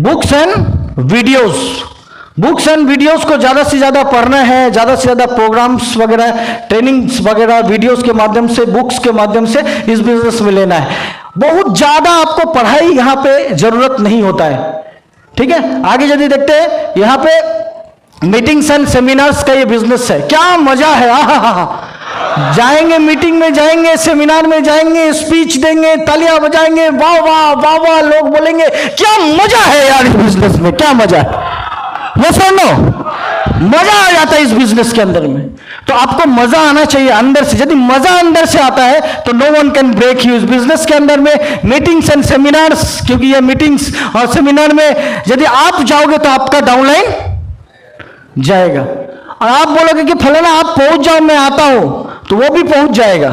books and videos, books and videos को ज़्यादा से ज़्यादा पढ़ना है, ज़्यादा से ज़्यादा प्रोग्राम्स वगैरह, ट्रेनिंग्स वगैरह वीडियोस के माध्यम से, बुक्स के माध्यम से इस बिजनेस में लेना है। बहुत ज़्यादा आपको पढ़ाई यहाँ पे ज़रूरत नहीं होता है, ठीक है। आगे यदि देखते हैं, यहाँ पे मीटिंग्स एंड सेमिनार्स का ये बिजनेस है। क्या मजा है, आहा, जाएंगे मीटिंग में, जाएंगे सेमिनार में, जाएंगे स्पीच देंगे, तालियां बजाएंगे, वाह वाह वाह वाह, लोग बोलेंगे क्या मजा है यार इस बिजनेस में, क्या मजा है। यस और नो? मजा आ जाता है इस बिजनेस के अंदर में। तो आपको मजा आना चाहिए अंदर से। यदि मजा अंदर से आता है तो no one can break you. इस बिजनेस के अंदर में मीटिंग्स एंड सेमिनार्स, क्योंकि ये मीटिंग्स और सेमिनार में यदि आप जाओगे तो आपका डाउनलाइन जाएगा, और आप बोलोगे कि फलाना आप पहुंच जाओ मैं आता हूं, तो वो भी पहुंच जाएगा।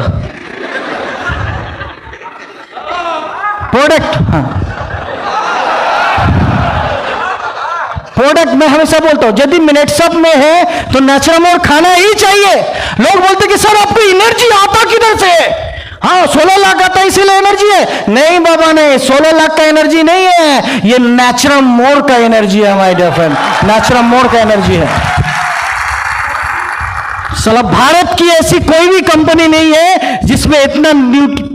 प्रोडक्ट, हाँ, प्रोडक्ट मैं हमेशा बोलता हूं यदि मिनट्सअप में है तो नेचुरल खाना ही चाहिए। लोग बोलते कि सर आपको एनर्जी आता किधर से? हाँ 16 लाख आता है इसीलिए एनर्जी है। नहीं बाबा नहीं, 16 लाख का एनर्जी नहीं है, ये नेचुरल मोर का एनर्जी है माय डियर फ्रेंड, नेचुरल मोर का एनर्जी है। साला भारत की ऐसी कोई भी कंपनी नहीं है जिसमें इतना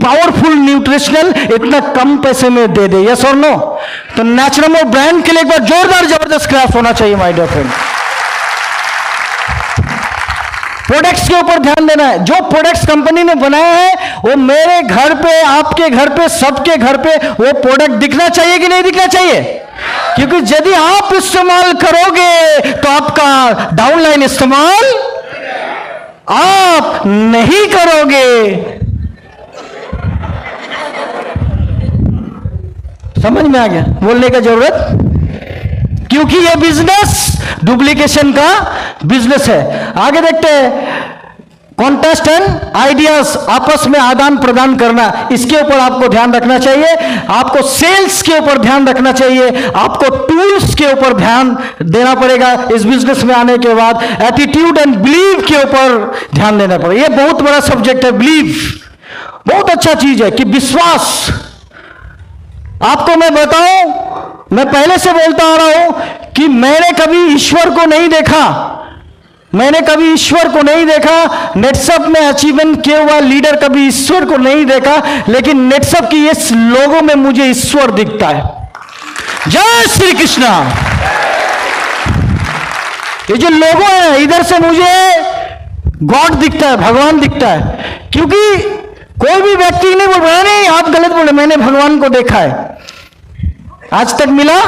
पावरफुल न्यूट्रिशनल इतना कम पैसे में दे दे। यस और नो? तो नेचुरल ब्रांड के लिए एक बार जोरदार जबरदस्त क्लास होना चाहिए माय डियर फ्रेंड। प्रोडक्ट्स के ऊपर ध्यान देना है। जो प्रोडक्ट्स कंपनी ने बनाया है वो मेरे घर पे, आपके घर पे, सबके घर पे वो प्रोडक्ट दिखना चाहिए कि नहीं दिखना चाहिए? क्योंकि यदि आप इस्तेमाल करोगे तो आपका डाउनलाइन इस्तेमाल आप नहीं करोगे। समझ में आ गया? बोलने का जरूरत, क्योंकि यह बिजनेस डुप्लीकेशन का बिजनेस है। आगे देखते हैं, कॉन्टेस्ट एंड आइडियाज आपस में आदान प्रदान करना, इसके ऊपर आपको ध्यान रखना चाहिए। आपको सेल्स के ऊपर ध्यान रखना चाहिए, आपको टूल्स के ऊपर ध्यान देना पड़ेगा इस बिजनेस में आने के बाद। एटीट्यूड एंड बिलीव के ऊपर ध्यान देना पड़ेगा। यह बहुत बड़ा सब्जेक्ट है। बिलीव बहुत अच्छा चीज है कि विश्वास। आपको मैं बताऊं, मैं पहले से बोलता आ रहा हूं कि मैंने कभी ईश्वर को नहीं देखा, मैंने कभी ईश्वर को नहीं देखा। नेटसप में अचीवमेंट किया हुआ लीडर कभी ईश्वर को नहीं देखा, लेकिन नेटसप की इस लोगों में मुझे ईश्वर दिखता है। जय श्री कृष्णा। ये जो लोगो है इधर से मुझे गॉड दिखता है, भगवान दिखता है। क्योंकि कोई भी व्यक्ति नहीं बोल रहा नहीं आप गलत बोले, मैंने भगवान को देखा है। आज तक मिला?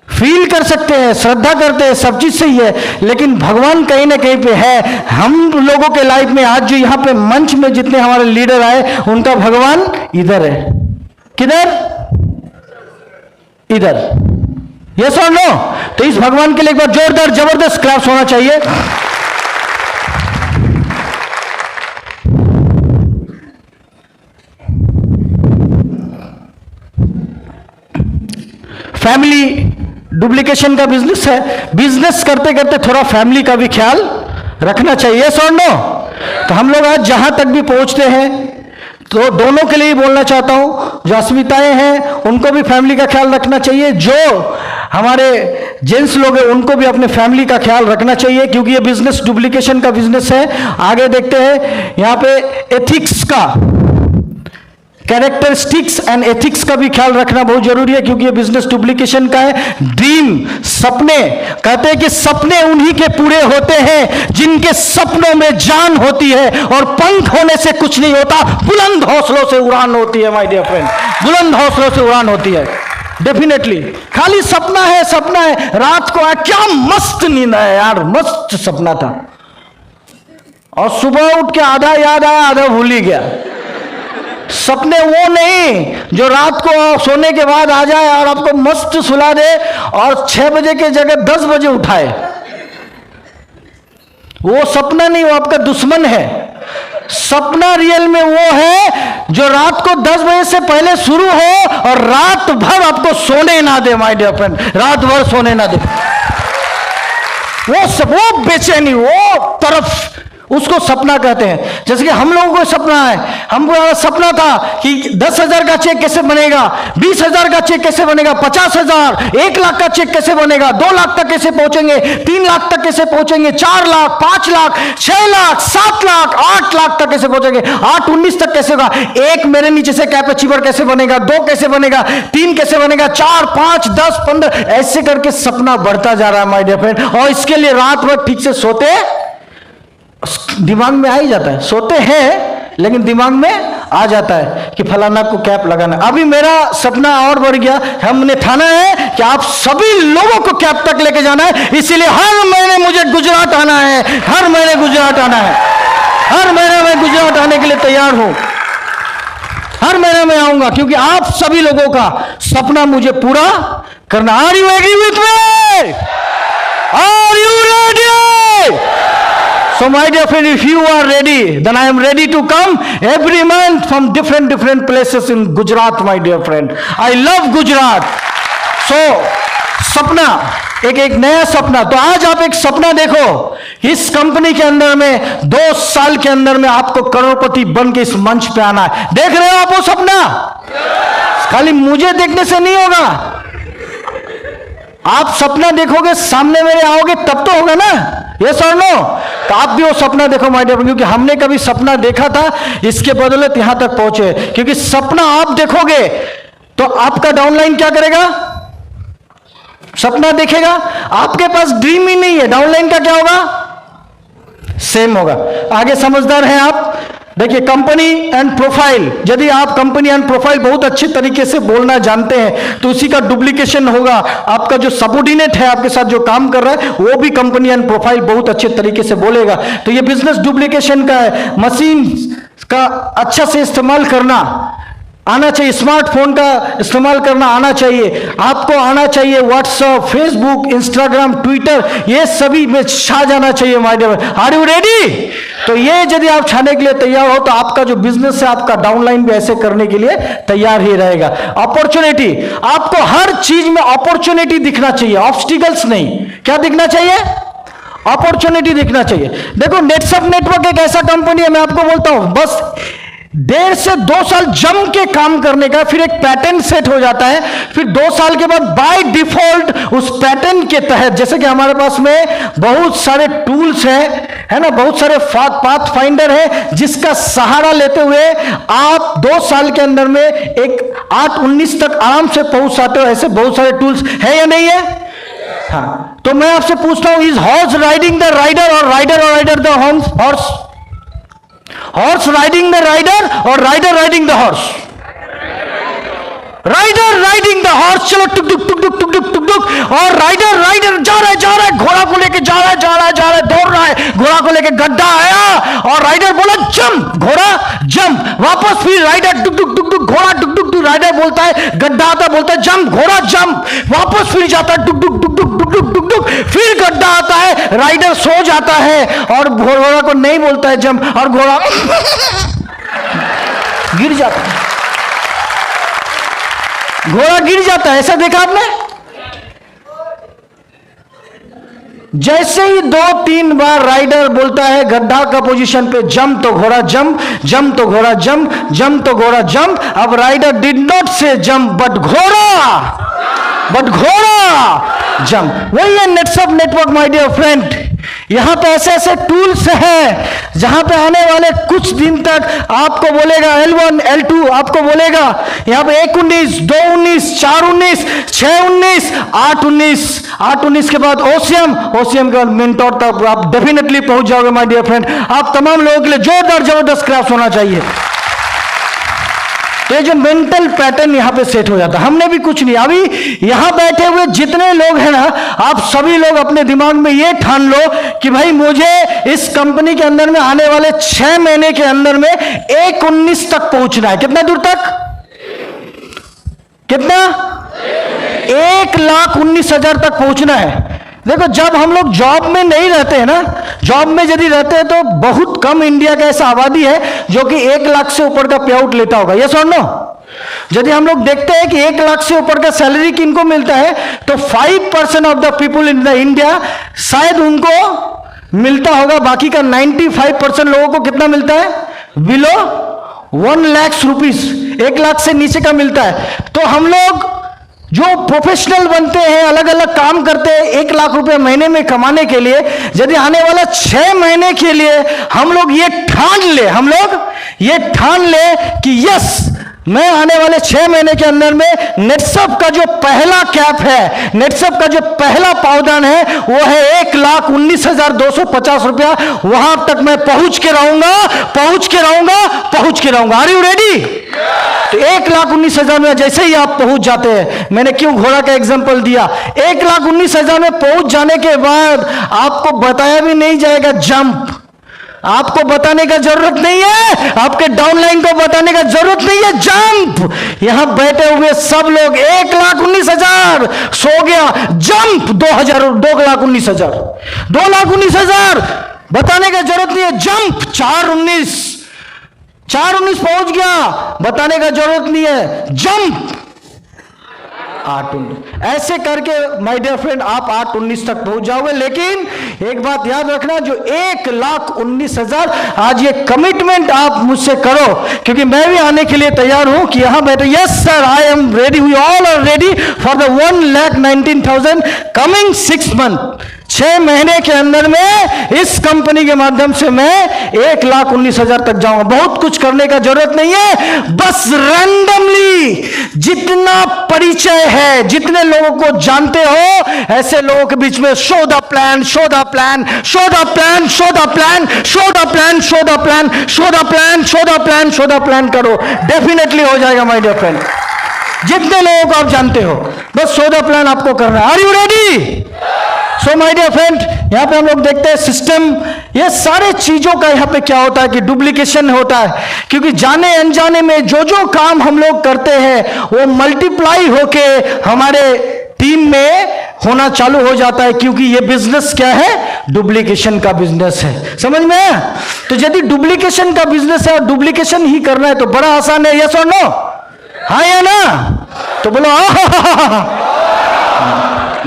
फील कर सकते हैं, श्रद्धा करते हैं, सब चीज सही है, लेकिन भगवान कहीं ना कहीं पे है। हम लोगों के लाइफ में आज जो यहां पे मंच में जितने हमारे लीडर आए उनका भगवान इधर है। किधर? इधर। यस और नो? तो इस भगवान के लिए एक बार जोरदार जबरदस्त क्लास होना चाहिए। फैमिली डुप्लीकेशन का बिजनेस है। बिजनेस करते करते थोड़ा फैमिली का भी ख्याल रखना चाहिए। यस और नो? तो हम लोग आज जहां तक भी पहुंचते हैं तो दोनों के लिए बोलना चाहता हूं, जो अस्मिताएं हैं उनको भी फैमिली का ख्याल रखना चाहिए, जो हमारे जेंट्स लोग हैं उनको भी अपने फैमिली का ख्याल रखना चाहिए, क्योंकि ये बिजनेस डुप्लीकेशन का बिजनेस है। आगे देखते हैं, यहां पे एथिक्स का, कैरेक्टरिस्टिक्स एंड एथिक्स का भी ख्याल रखना बहुत जरूरी है, क्योंकि ये बिजनेस डुप्लीकेशन का है। ड्रीम, सपने, कहते हैं कि सपने उन्हीं के पूरे होते हैं जिनके सपनों में जान होती है, और पंख होने से कुछ नहीं होता, बुलंद हौसलों से उड़ान होती है माय डियर फ्रेंड, बुलंद हौसलों से उड़ान होती है। डेफिनेटली खाली सपना है, सपना है। रात को क्या मस्त नींद है यार, मस्त सपना था, और सुबह उठ के आधा याद आया आधा भूल ही गया। सपने वो नहीं जो रात को सोने के बाद आ जाए और आपको मस्त सुला दे और 6 बजे के जगह 10 बजे उठाए। वो सपना नहीं, वो आपका दुश्मन है। सपना रियल में वो है जो रात को 10 बजे से पहले शुरू हो और रात भर आपको सोने ना दे माय डियर फ्रेंड, रात भर सोने ना दे। वो बेचैनी, वो तरफ, उसको सपना कहते हैं। जैसे कि हम लोगों को सपना है, हमको सपना था कि 10,000 का चेक कैसे बनेगा, 20,000 का चेक कैसे बनेगा, 50,000, 1 लाख का चेक कैसे बनेगा, 2 लाख तक कैसे पहुंचेंगे, 3 लाख तक कैसे पहुंचेंगे, 4 लाख, 5 लाख, 6 लाख, 7 लाख, 8 लाख तक कैसे पहुंचेंगे, 8-19 तक कैसे होगा, 1 मेरे नीचे से कैप अचीवर कैसे बनेगा, 2 कैसे बनेगा, 3 कैसे बनेगा, 4, 5, 10, 15, ऐसे करके सपना बढ़ता जा रहा है माय डियर फ्रेंड। और इसके लिए रात भर ठीक से सोते दिमाग में आ ही जाता है, सोते हैं लेकिन दिमाग में आ जाता है कि फलाना को कैप लगाना। अभी मेरा सपना और बढ़ गया, हमने ठाना है कि आप सभी लोगों को कैप तक लेके जाना है, इसीलिए हर महीने मुझे गुजरात आना है, हर महीने गुजरात आना है, हर महीने मैं गुजरात आने के लिए तैयार हूं, हर महीने में आऊंगा, क्योंकि आप सभी लोगों का सपना मुझे पूरा करना। Are you agree with me? Are you ready? So my dear friend, if you are ready, then I am ready to come every month from different places in Gujarat, my dear friend. I love Gujarat. So सपना, एक नया सपना। तो आज आप एक सपना देखो, इस कंपनी के अंदर में 2 साल के अंदर में आपको करोड़पति बन के इस मंच पे आना है। देख रहे हो आप वो सपना? खाली मुझे देखने से नहीं होगा, आप सपना देखोगे, सामने मेरे आओगे, तब तो होगा ना। यस और नो? तो आप भी वो सपना देखो माय डियर, क्योंकि हमने कभी सपना देखा था, इसके बदौलत यहां तक पहुंचे। क्योंकि सपना आप देखोगे तो आपका डाउनलाइन क्या करेगा? सपना देखेगा, आपके पास ड्रीम ही नहीं है, डाउनलाइन का क्या होगा? सेम होगा। आगे समझदार हैं आप? देखिए, कंपनी एंड प्रोफाइल, यदि आप कंपनी एंड प्रोफाइल बहुत अच्छे तरीके से बोलना जानते हैं तो उसी का डुप्लीकेशन होगा। आपका जो सबऑर्डिनेट है, आपके साथ जो काम कर रहा है, वो भी कंपनी एंड प्रोफाइल बहुत अच्छे तरीके से बोलेगा। तो ये बिजनेस डुप्लीकेशन का है। मशीन का अच्छा से इस्तेमाल करना आना चाहिए, स्मार्टफोन का इस्तेमाल करना आना चाहिए, आपको आना चाहिए। व्हाट्सएप, फेसबुक, इंस्टाग्राम, ट्विटर, ये सभी में छा जाना चाहिए my dear. Are you ready? तो ये यदि आप छाने के लिए तैयार हो तो आपका जो बिजनेस है, आपका डाउनलाइन भी ऐसे करने के लिए तैयार ही रहेगा। अपॉर्चुनिटी, आपको हर चीज में अपॉर्चुनिटी दिखना चाहिए, ऑब्स्टिकल्स नहीं। क्या दिखना चाहिए? अपॉर्चुनिटी दिखना चाहिए। देखो, नेटसप नेटवर्क एक ऐसा कंपनी है, मैं आपको बोलता हूं, बस 1.5 से 2 साल जम के काम करने का, फिर एक पैटर्न सेट हो जाता है, फिर 2 साल के बाद बाय डिफॉल्ट उस पैटर्न के तहत, जैसे कि हमारे पास में बहुत सारे टूल्स हैं, है ना, बहुत सारे पाथ फाइंडर है, जिसका सहारा लेते हुए आप 2 साल के अंदर में एक 8-19 तक आराम से पहुंच सकते हो। ऐसे बहुत सारे टूल्स है या नहीं है? हाँ, तो मैं आपसे पूछता हूं, is horse riding the rider और rider the horse? Horse riding the rider और rider riding the horse? Rider riding the horse. चलो, टुक टुक टुक टुक टुक टुक टुक टुक, और राइडर जा रहा है, घोड़ा को लेके जा रहा है, दौड़ रहा है, घोड़ा को लेके गड्ढा आया और राइडर बोला जंप, घोड़ा जंप, वापस फिर राइडर टुक टुक टुक टुक, घोड़ा टुक टुक टुक, राइडर बोलता है, गड्ढा आता, बोलता है जंप, घोड़ा जंप, वापस फिर जाता है टुक टुक टुक टुक टुक टुक टुक टुक, फिर गड्ढा आता है, राइडर सो जाता है और घोड़ा को नहीं बोलता है जंप, और घोड़ा गिर जाता है, घोड़ा गिर जाता है। ऐसा देखा आपने? जैसे ही 2-3 बार राइडर बोलता है गड्ढा का पोजीशन पे जंप, तो घोड़ा जंप, जंप तो घोड़ा जंप, जंप तो घोड़ा जंप। अब राइडर डिड नॉट से जंप बट घोड़ा जंप। वही है नेटसप नेटवर्क माय डियर फ्रेंड। यहां पे ऐसे ऐसे टूल्स हैं जहां पे आने वाले कुछ दिन तक आपको बोलेगा L1 L2, आपको बोलेगा यहां पे 1-19, 2-19, 4-19, 6-19, 8-19, 8-19 के बाद ओसीएम के बाद मेंटोर तक आप डेफिनेटली पहुंच जाओगे माय डियर फ्रेंड। आप तमाम लोगों के लिए जोरदार जबरदस्त क्लास होना चाहिए। तो ये जो मेंटल पैटर्न यहां पे सेट हो जाता है, हमने भी कुछ नहीं, अभी यहां बैठे हुए जितने लोग हैं ना, आप सभी लोग अपने दिमाग में ये ठान लो कि भाई मुझे इस कंपनी के अंदर में आने वाले 6 महीने के अंदर में 1-19 तक पहुंचना है। कितना दूर तक? कितना? 1,19,000 तक पहुंचना है। देखो, जब हम लोग जॉब में नहीं रहते हैं ना, जॉब में यदि रहते हैं तो बहुत कम इंडिया का ऐसा आबादी है जो कि 1 लाख से ऊपर का पे आउट लेता होगा। यस और नो? यदि हम लोग देखते हैं कि 1 लाख से ऊपर का सैलरी किनको मिलता है, तो 5% of the people in the India शायद उनको मिलता होगा। बाकी का 95% लोगों को कितना मिलता है? बिलो 1 लाख रुपीज, 1 लाख से नीचे का मिलता है। तो हम लोग जो प्रोफेशनल बनते हैं, अलग अलग काम करते हैं 1 लाख रुपए महीने में कमाने के लिए, यदि आने वाला 6 महीने के लिए हम लोग ये ठान ले कि यस, मैं आने वाले 6 महीने के अंदर में नेटसप का जो पहला कैप है, नेटसप का जो पहला पावदान है, वो है 1,19,250 रुपया। वहां तक मैं पहुंच के रहूंगा। Are you ready? तो 1,19,000 में जैसे ही आप पहुंच जाते हैं, मैंने क्यों घोड़ा का एग्जांपल दिया, 1,19,000 में पहुंच जाने के बाद आपको बताया भी नहीं जाएगा जंप, आपको बताने का जरूरत नहीं है, आपके डाउनलाइन को बताने का जरूरत नहीं है, जंप। यहां बैठे हुए सब लोग 1,19,000 सो गया, जंप 2,19,000 बताने का जरूरत नहीं है, जंप 4,19 पहुंच गया, बताने का जरूरत नहीं है, जंप 8,19। ऐसे करके माय डियर फ्रेंड आप 8,19 तक पहुंच जाओगे। लेकिन एक बात याद रखना, जो 1,19,000 आज ये कमिटमेंट आप मुझसे करो, क्योंकि मैं भी आने के लिए तैयार हूं कि यहां बैठे, yes sir I am ready, we all are ready for the 1,19,000 coming 6 month. 6 महीने के अंदर में इस कंपनी के माध्यम से मैं 1,19,000 तक जाऊंगा। बहुत कुछ करने का जरूरत नहीं है, बस रैंडमली जितना परिचय है, जितने लोगों को जानते हो, ऐसे लोगों के बीच में शो द प्लान करो, डेफिनेटली हो जाएगा माय डियर फ्रेंड। जितने लोगों को आप जानते हो, बस शो द प्लान आपको करना है। Are you ready? So my dear friend, यहां पे हम लोग देखते हैं सिस्टम, ये सारे चीजों का यहां पे क्या होता है कि डुप्लीकेशन होता है, क्योंकि जाने अनजाने में जो जो काम हम लोग करते हैं वो मल्टीप्लाई होके हमारे टीम में होना चालू हो जाता है, क्योंकि ये बिजनेस क्या है, डुप्लीकेशन का बिजनेस है। समझ में आया? तो यदि डुप्लीकेशन का बिजनेस है और डुप्लीकेशन ही करना है तो बड़ा आसान है, यस और नो? हाँ या ना? तो बोलो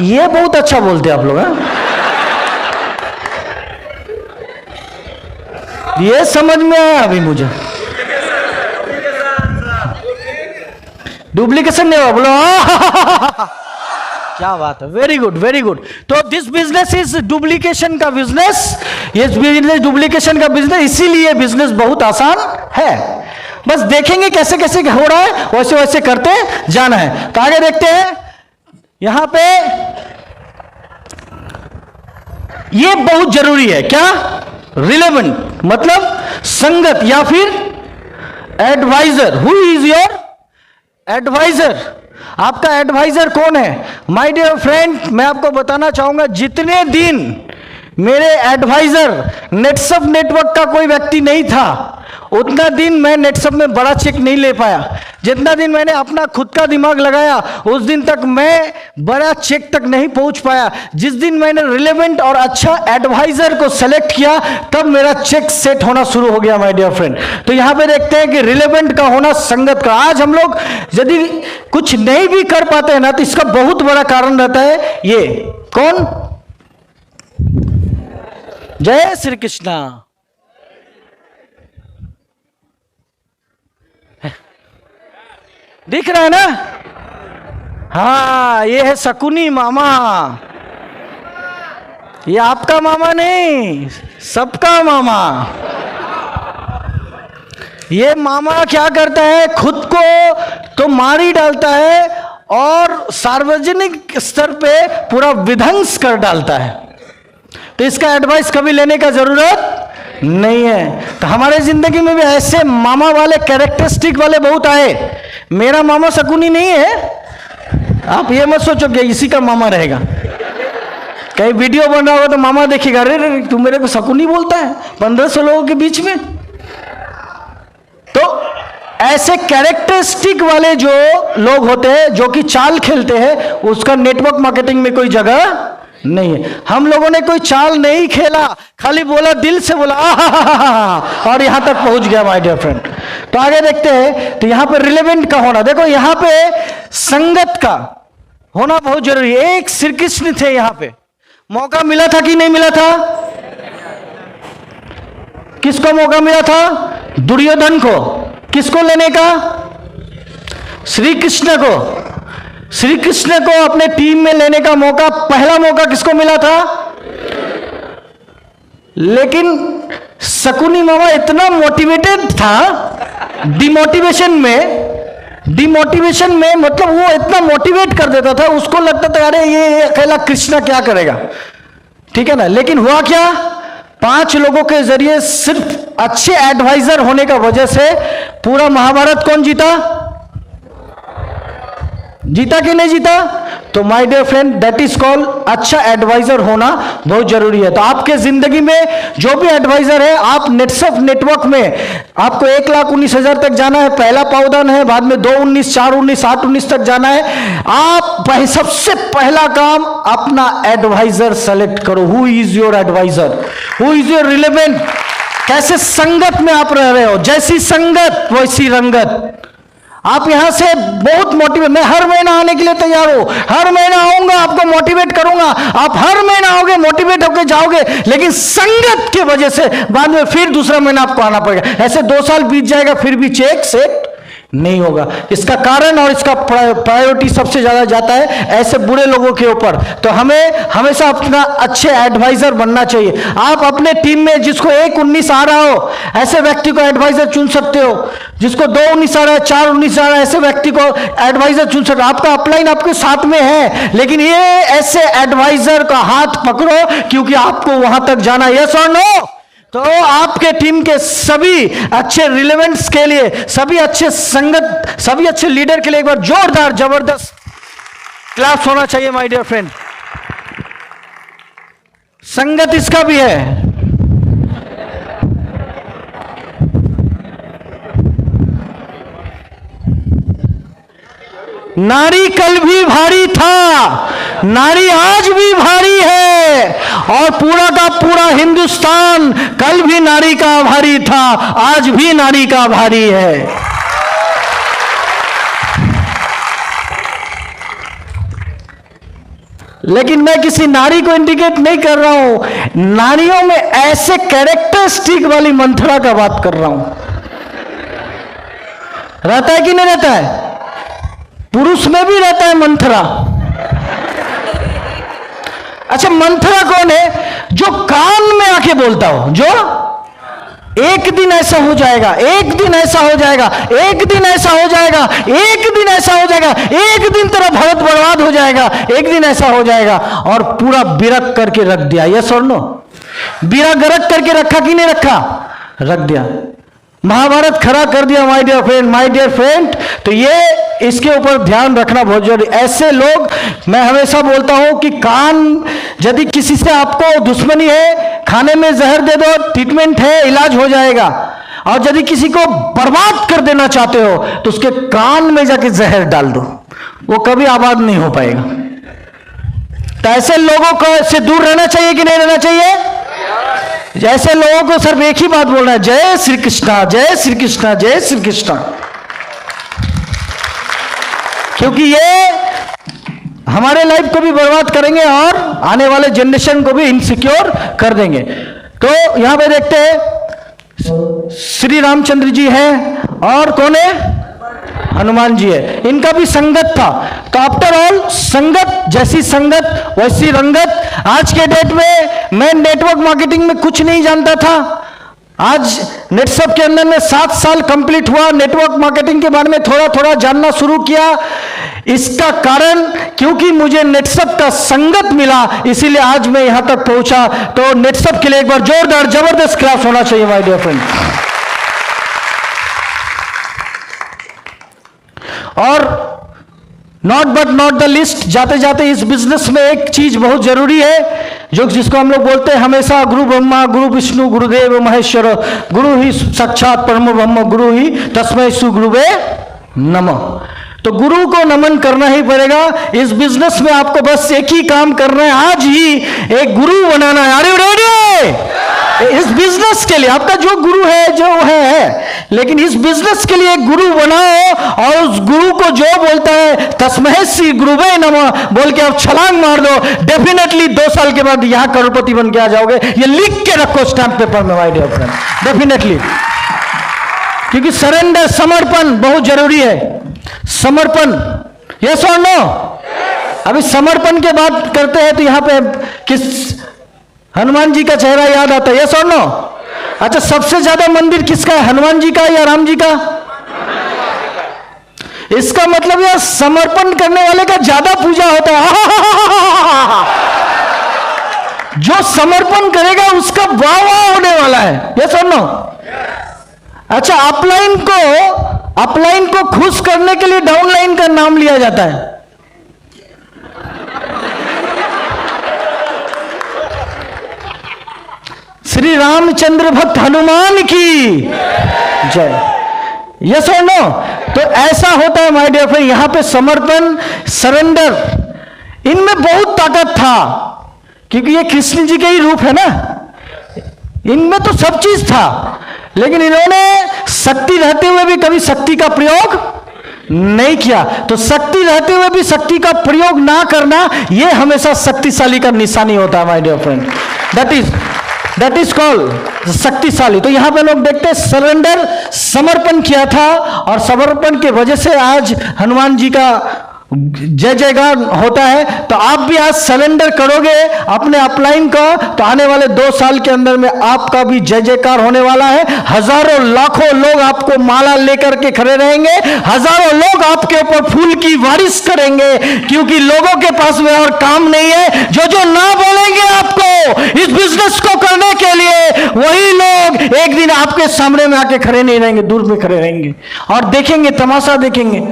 ये बहुत अच्छा बोलते हैं आप लोग। ये समझ में आया अभी मुझे, डुप्लीकेशन नहीं हुआ, बोलो क्या बात है, वेरी गुड वेरी गुड। तो दिस बिजनेस इज डुप्लीकेशन का बिजनेस, ये बिजनेस डुप्लीकेशन का बिजनेस, इसीलिए बिजनेस बहुत आसान है। बस देखेंगे कैसे कैसे हो रहा है, वैसे वैसे करते जाना है। तो आगे देखते हैं, यहां पे ये बहुत जरूरी है, क्या? रिलेवेंट मतलब संगत या फिर advisor. Who is your advisor? आपका एडवाइजर कौन है? माय डियर फ्रेंड, मैं आपको बताना चाहूंगा, जितने दिन मेरे एडवाइजर नेटसप नेटवर्क का कोई व्यक्ति नहीं था, उतना दिन मैं नेटसप में बड़ा चेक नहीं ले पाया। जितना दिन मैंने अपना खुद का दिमाग लगाया, उस दिन तक मैं बड़ा चेक तक नहीं पहुंच पाया। जिस दिन मैंने रिलेवेंट और अच्छा एडवाइजर को सेलेक्ट किया, तब मेरा चेक सेट होना शुरू हो गया माय डियर फ्रेंड। तो यहां पे देखते हैं कि रिलेवेंट का होना, संगत का। आज हम लोग यदि कुछ नहीं भी कर पाते हैं ना, तो इसका बहुत बड़ा कारण रहता है ये, कौन? जय श्री कृष्णा। दिख रहा है ना? हाँ, ये है शकुनी मामा। ये आपका मामा नहीं, सबका मामा। ये मामा क्या करता है, खुद को तो मार ही डालता है और सार्वजनिक स्तर पे पूरा विध्वंस कर डालता है। तो इसका एडवाइस कभी लेने का जरूरत नहीं है। तो हमारे जिंदगी में भी ऐसे मामा वाले कैरेक्टरिस्टिक वाले बहुत आए। मेरा मामा शकुनी नहीं है, आप ये मत सोचो कि इसी का मामा रहेगा। कहीं वीडियो बन रहा होगा तो मामा देखेगा, अरे तू मेरे को शकुनी बोलता है 1500 लोगों के बीच में। तो ऐसे कैरेक्टरिस्टिक वाले जो लोग होते हैं, जो कि चाल खेलते हैं, उसका नेटवर्क मार्केटिंग में कोई जगह नहीं है। हम लोगों ने कोई चाल नहीं खेला, खाली बोला, दिल से बोला और यहां तक पहुंच गया माय डियर फ्रेंड। तो आगे देखते हैं, तो यहां पे रिलेवेंट का होना, देखो यहां पे संगत का होना बहुत जरूरी है। एक श्री कृष्ण थे, यहां पे मौका मिला था कि नहीं मिला था? किसको मौका मिला था? दुर्योधन को। किसको लेने का? श्री कृष्ण को। श्री कृष्ण को अपने टीम में लेने का मौका, पहला मौका किसको मिला था? लेकिन शकुनी मामा इतना मोटिवेटेड था, डिमोटिवेशन में डिमोटिवेशन में मतलब वो इतना मोटिवेट कर देता था, उसको लगता था अरे ये अकेला कृष्णा क्या करेगा, ठीक है ना। लेकिन हुआ क्या, 5 लोगों के जरिए सिर्फ अच्छे एडवाइजर होने का वजह से पूरा महाभारत कौन जीता, जीता कि नहीं जीता। तो my dear friend, that is called अच्छा एडवाइजर होना बहुत जरूरी है। तो आपके जिंदगी में जो भी एडवाइजर है, आप नेटसफ नेटवर्क में आपको 1,19,000 तक जाना है, पहला पावदान है, बाद में 2,19, 4,19, 8,19 तक जाना है। आप सबसे पहला काम अपना एडवाइजर सेलेक्ट करो। Who is your advisor, who is your relevant, कैसे संगत में आप रह रहे हो, जैसी संगत वैसी रंगत। आप यहां से बहुत मोटिवेट, मैं हर महीना आने के लिए तैयार हूं, हर महीना आऊंगा, आपको मोटिवेट करूंगा, आप हर महीना आओगे, मोटिवेट होकर जाओगे, लेकिन संगत की वजह से बाद में फिर दूसरा महीना आपको आना पड़ेगा। ऐसे 2 साल बीत जाएगा फिर भी चेक सेट नहीं होगा। इसका कारण और इसका प्रायोरिटी सबसे ज्यादा जाता है ऐसे बुरे लोगों के ऊपर। तो हमें हमेशा अपना अच्छे एडवाइजर बनना चाहिए। आप अपने टीम में जिसको 1,19 आ रहा हो, ऐसे व्यक्ति को एडवाइजर चुन सकते हो। जिसको 2,19 आ रहा है, 4,19 आ रहा है, ऐसे व्यक्ति को एडवाइजर चुन सकते हो। आपका अपलाइन आपके साथ में है, लेकिन ये ऐसे एडवाइजर का हाथ पकड़ो, क्योंकि आपको वहां तक जाना। यस और नो। तो आपके टीम के सभी अच्छे रिलेवेंट्स के लिए, सभी अच्छे संगत, सभी अच्छे लीडर के लिए एक बार जोरदार जबरदस्त क्लास होना चाहिए माय डियर फ्रेंड। संगत इसका भी है। नारी कल भी भारी था, नारी आज भी भारी है, और पूरा का पूरा हिंदुस्तान कल भी नारी का भारी था, आज भी नारी का भारी है। लेकिन मैं किसी नारी को इंडिकेट नहीं कर रहा हूं, नारियों में ऐसे कैरेक्टरिस्टिक वाली मंथरा का बात कर रहा हूं। रहता है कि नहीं रहता है? पुरुष में भी रहता है मंथरा। अच्छा, मंथरा कौन है? जो कान में आके बोलता हो, जो एक दिन ऐसा हो जाएगा, एक दिन ऐसा हो जाएगा, एक दिन ऐसा हो जाएगा, एक दिन ऐसा हो जाएगा, एक दिन तेरा भारत बर्बाद हो जाएगा, एक दिन ऐसा हो जाएगा, और पूरा बिरक करके रख दिया। यस और नो? बिरा गरक करके रखा कि नहीं रखा? रख दिया। महाभारत खड़ा कर दिया my dear friend, my dear friend. तो ये इसके ऊपर ध्यान रखना बहुत जरूरी। ऐसे लोग, मैं हमेशा बोलता हूं कि कान, यदि किसी से आपको दुश्मनी है, खाने में जहर दे दो, ट्रीटमेंट है, इलाज हो जाएगा। और यदि किसी को बर्बाद कर देना चाहते हो तो उसके कान में जाके जहर डाल दो, वो कभी आबाद नहीं हो पाएगा। तो ऐसे लोगों को से दूर रहना चाहिए कि नहीं रहना चाहिए? जैसे लोगों को सिर्फ एक ही बात बोलना है, जय श्री कृष्णा, जय श्री कृष्णा, जय श्री कृष्णा। क्योंकि ये हमारे लाइफ को भी बर्बाद करेंगे और आने वाले जनरेशन को भी इनसिक्योर कर देंगे। तो यहां पे देखते हैं श्री रामचंद्र जी हैं, और कौन है? हनुमान जी है। इनका भी संगत था। तो आफ्टर ऑल, संगत जैसी संगत वैसी रंगत। आज के डेट में मैं नेटवर्क मार्केटिंग में कुछ नहीं जानता था। आज नेटसप के अंदर में 7 साल कंप्लीट हुआ, नेटवर्क मार्केटिंग के बारे में थोड़ा थोड़ा जानना शुरू किया। इसका कारण क्योंकि मुझे नेटसप का संगत मिला, इसीलिए आज मैं यहां तक पहुंचा। तो नेटसप के लिए एक बार जोरदार जबरदस्त क्लास होना चाहिए माय डियर फ्रेंड। और not but not the list, जाते जाते इस बिजनेस में एक चीज बहुत जरूरी है, जो जिसको हम लोग बोलते हैं हमेशा, गुरु ब्रह्मा गुरु विष्णु गुरुदेव महेश्वर, गुरु ही साक्षात परम ब्रह्म, गुरु ही तस्मै श्री गुरुवे नमः। तो गुरु को नमन करना ही पड़ेगा। इस बिजनेस में आपको बस एक ही काम करना है, आज ही एक गुरु बनाना है। अरे रेडी? इस बिजनेस के लिए आपका जो गुरु है जो है, लेकिन इस बिजनेस के लिए एक गुरु बनाओ, और उस गुरु को जो बोलता है तस्मै श्री गुरुवे नमः बोल के आप छलांग मार दो, डेफिनेटली 2 साल के बाद यहां करोड़पति बन के आ जाओगे। ये लिख के रखो स्टैंप पेपर में माय डियर फ्रेंड, डेफिनेटली। क्योंकि सरेंडर, समर्पण बहुत जरूरी है। समर्पण, यस और नो? अभी समर्पण के बात करते हैं तो यहां पे किस हनुमान जी का चेहरा याद आता है? यस और नो? अच्छा, सबसे ज्यादा मंदिर किसका है, हनुमान जी का या राम जी का? इसका मतलब यह समर्पण करने वाले का ज्यादा पूजा होता है। जो समर्पण करेगा उसका वाह वाह होने वाला है। ये सुनो, अच्छा, अपलाइन को खुश करने के लिए डाउनलाइन का नाम लिया जाता है। श्री रामचंद्र भक्त हनुमान की जय। यस और नो? तो ऐसा होता है माय डियर फ्रेंड, यहां पे समर्पण, सरेंडर, इनमें बहुत ताकत था, क्योंकि ये कृष्ण जी के ही रूप है ना, इनमें तो सब चीज था। लेकिन इन्होंने शक्ति रहते हुए भी कभी शक्ति का प्रयोग नहीं किया। तो शक्ति रहते हुए भी शक्ति का प्रयोग ना करना, यह हमेशा शक्तिशाली का निशानी होता है my dear friend. That is called शक्तिशाली। तो यहां पे लोग देखते हैं सरेंडर, समर्पण किया था, और समर्पण के वजह से आज हनुमान जी का जय जयकार होता है। तो आप भी आज सरेंडर करोगे अपने अपलाइन को, तो आने वाले 2 साल के अंदर में आपका भी जय जयकार होने वाला है। हजारों लाखों लोग आपको माला लेकर के खड़े रहेंगे, हजारों लोग आपके ऊपर फूल की बारिश करेंगे, क्योंकि लोगों के पास में और काम नहीं है। जो ना बोलेंगे आपको इस बिजनेस को करने के लिए, वही लोग एक दिन आपके सामने में आके खड़े नहीं रहेंगे, दूर में खड़े रहेंगे और देखेंगे, तमाशा देखेंगे,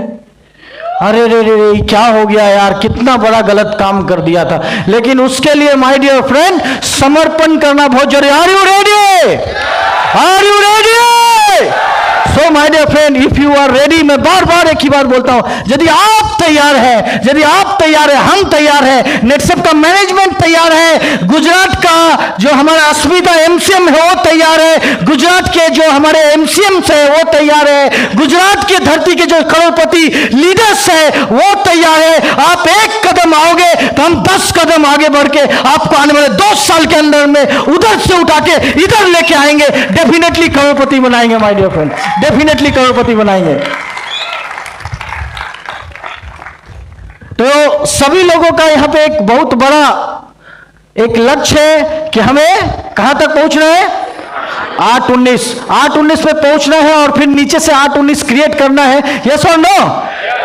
अरे रे रे रे क्या हो गया यार, कितना बड़ा गलत काम कर दिया था। लेकिन उसके लिए माय डियर फ्रेंड समर्पण करना बहुत जरूरी। Are you ready? Are you ready? So my dear friend, if you are ready, मैं बार बार एक ही बात बोलता हूं, यदि आप तैयार है, यदि आप तैयार है, हम तैयार है, नेटसेप का मैनेजमेंट तैयार है, गुजरात का जो हमारा अस्मिता एमसीएम है वो तैयार है, गुजरात के जो हमारे एमसीएम है वो तैयार है, गुजरात की धरती के जो करोड़पति लीडर्स है वो तैयार है। आप एक कदम आओगे तो हम 10 कदम आगे बढ़ के आपको आने वाले 2 साल के अंदर में उधर से उठा के इधर लेके आएंगे। डेफिनेटली करोड़पति बनाएंगे माय डियर फ्रेंड, डेफिनेटली करोड़पति बनाएंगे। तो सभी लोगों का यहां पे एक बहुत बड़ा एक लक्ष्य है कि हमें कहां तक पहुंचना है? 8-19 पे पहुंचना है, और फिर नीचे से 8-19 क्रिएट करना है। यस और नो?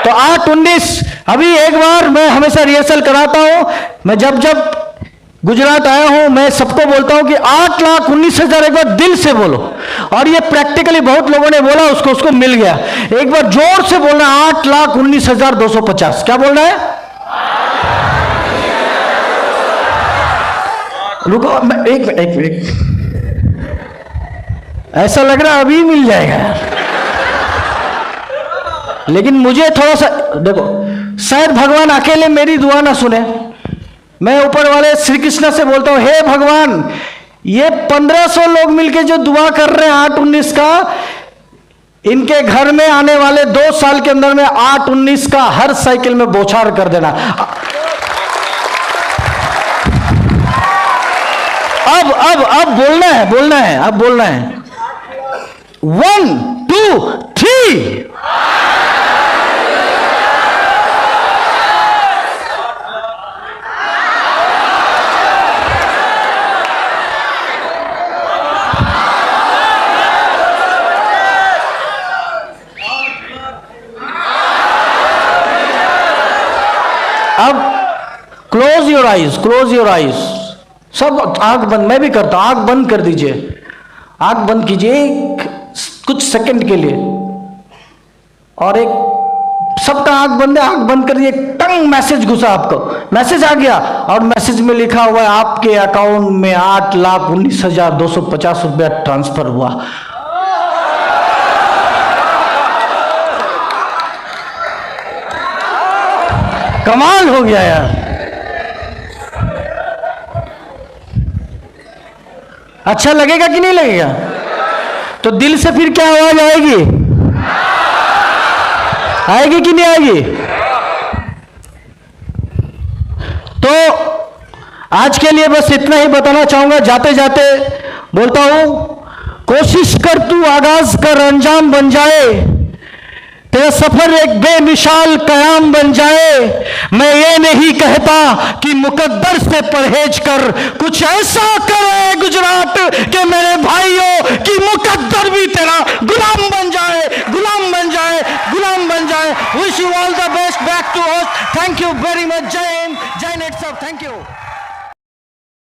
तो 8-19 अभी एक बार मैं हमेशा रिहर्सल कराता हूं। मैं जब गुजरात आया हूं, मैं सबको बोलता हूं कि 8,19,000 एक बार दिल से बोलो, और ये प्रैक्टिकली बहुत लोगों ने बोला, उसको मिल गया। एक बार जोर से बोलना, 8,19,250। क्या बोलना है? रुको, एक ऐसा लग रहा है अभी मिल जाएगा यार, लेकिन मुझे थोड़ा सा देखो, शायद भगवान अकेले मेरी दुआ ना सुने। मैं ऊपर वाले श्री कृष्ण से बोलता हूं, हे भगवान, ये 1500 लोग मिलके जो दुआ कर रहे हैं 8-19 का, इनके घर में आने वाले 2 साल के अंदर में 8-19 का हर साइकिल में बौछार कर देना। अब बोलना है, अब बोलना है। 1, 2, 3। अब क्लोज योर आईज, सब आंख बंद, मैं भी करता हूं, आंख बंद कर दीजिए, आंख बंद कीजिए कुछ सेकंड के लिए, और एक सबका आंख बंद है, आंख बंद कर दिए। टंग मैसेज घुसा, आपको मैसेज आ गया, और मैसेज में लिखा हुआ है आपके अकाउंट में 8,19,250 रुपया ट्रांसफर हुआ। कमाल हो गया यार। अच्छा लगेगा कि नहीं लगेगा? तो दिल से फिर क्या आवाज आएगी? आएगी कि नहीं आएगी? तो आज के लिए बस इतना ही बताना चाहूंगा। जाते जाते बोलता हूं, कोशिश कर तू आगाज कर अंजाम बन जाए, तेरा सफर एक बेमिसाल कयाम बन जाए। मैं ये नहीं कहता कि मुकद्दर से परहेज कर, कुछ ऐसा करे गुजरात के मेरे भाइयों कि मुकद्दर भी तेरा गुलाम बन जाए, गुलाम बन जाए, गुलाम बन जाए। है। Wish you all the best back to host. Thank you very much. जय हिंद, जय नेट सर, थैंक यू।